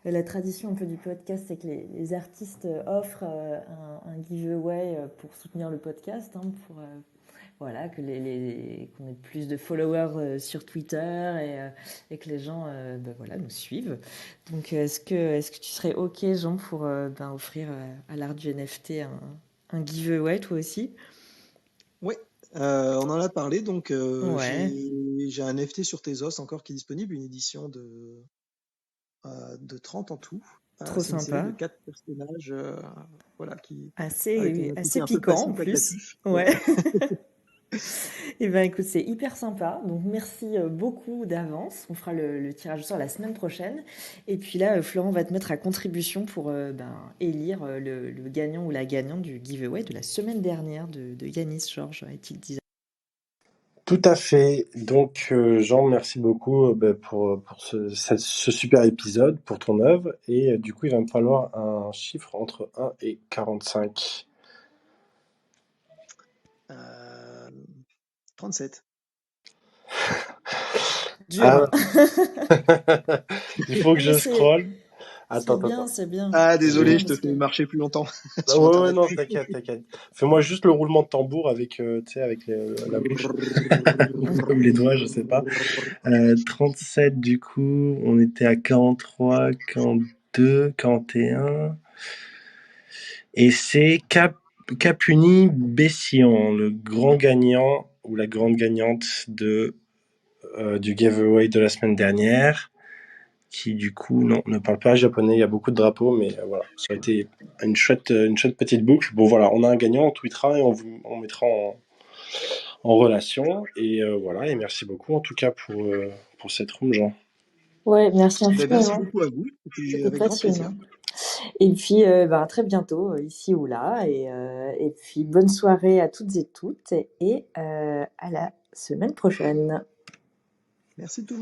la tradition un peu du podcast, c'est que les artistes offrent un giveaway pour soutenir le podcast, hein, pour voilà, qu'on ait plus de followers sur Twitter et que les gens ben voilà, nous suivent. Donc est-ce que tu serais OK, Jean, pour ben, offrir à l'art du NFT un giveaway, toi aussi? Ouais, on en a parlé, donc Ouais, j'ai un NFT sur Tezos encore qui est disponible, une édition de 30 en tout. trop C'est une série de sympa. 4 personnages, voilà, avec Assez, un assez côté un peu piquant en plus. passif-agressif. Ouais. Ouais. Et ben écoute, c'est hyper sympa. Donc merci beaucoup d'avance. On fera le tirage au sort la semaine prochaine. Et puis là, Florent va te mettre à contribution pour ben, élire le gagnant ou la gagnante du giveaway de la semaine dernière de Yanis Georges, est-il dit. Tout à fait. Donc, Jean, merci beaucoup pour ce super épisode, pour ton œuvre. Et du coup, il va me falloir un chiffre entre 1 et 45. 37. Dur, Ah, hein. il faut que Non, mais je scrolle. Attends, c'est attends, bien, attends. c'est bien. Ah, C'est désolé, bien je te parce que... fais marcher plus longtemps Ah, sur ouais, ouais, Internet. non, t'inquiète, t'inquiète. Fais-moi juste le roulement de tambour avec, tu sais, avec la bouche. Comme les doigts, je sais pas. 37, du coup, on était à 43, 42, 41. Et c'est Capuni Bessian, le grand gagnant ou la grande gagnante du giveaway de la semaine dernière, qui du coup ne parle pas japonais. Il y a beaucoup de drapeaux, mais voilà, ça a été une chouette petite boucle. Bon voilà, on a un gagnant, on tweetera et on mettra en relation. Et voilà, et merci beaucoup en tout cas pour cette room, Jean. Ouais, merci Ben, merci infiniment. beaucoup à vous, c'était C'était avec grand plaisir. passionnant. Et puis, ben, à très bientôt, ici ou là. Et puis, bonne soirée à toutes et toutes. Et à la semaine prochaine. Merci tout le monde.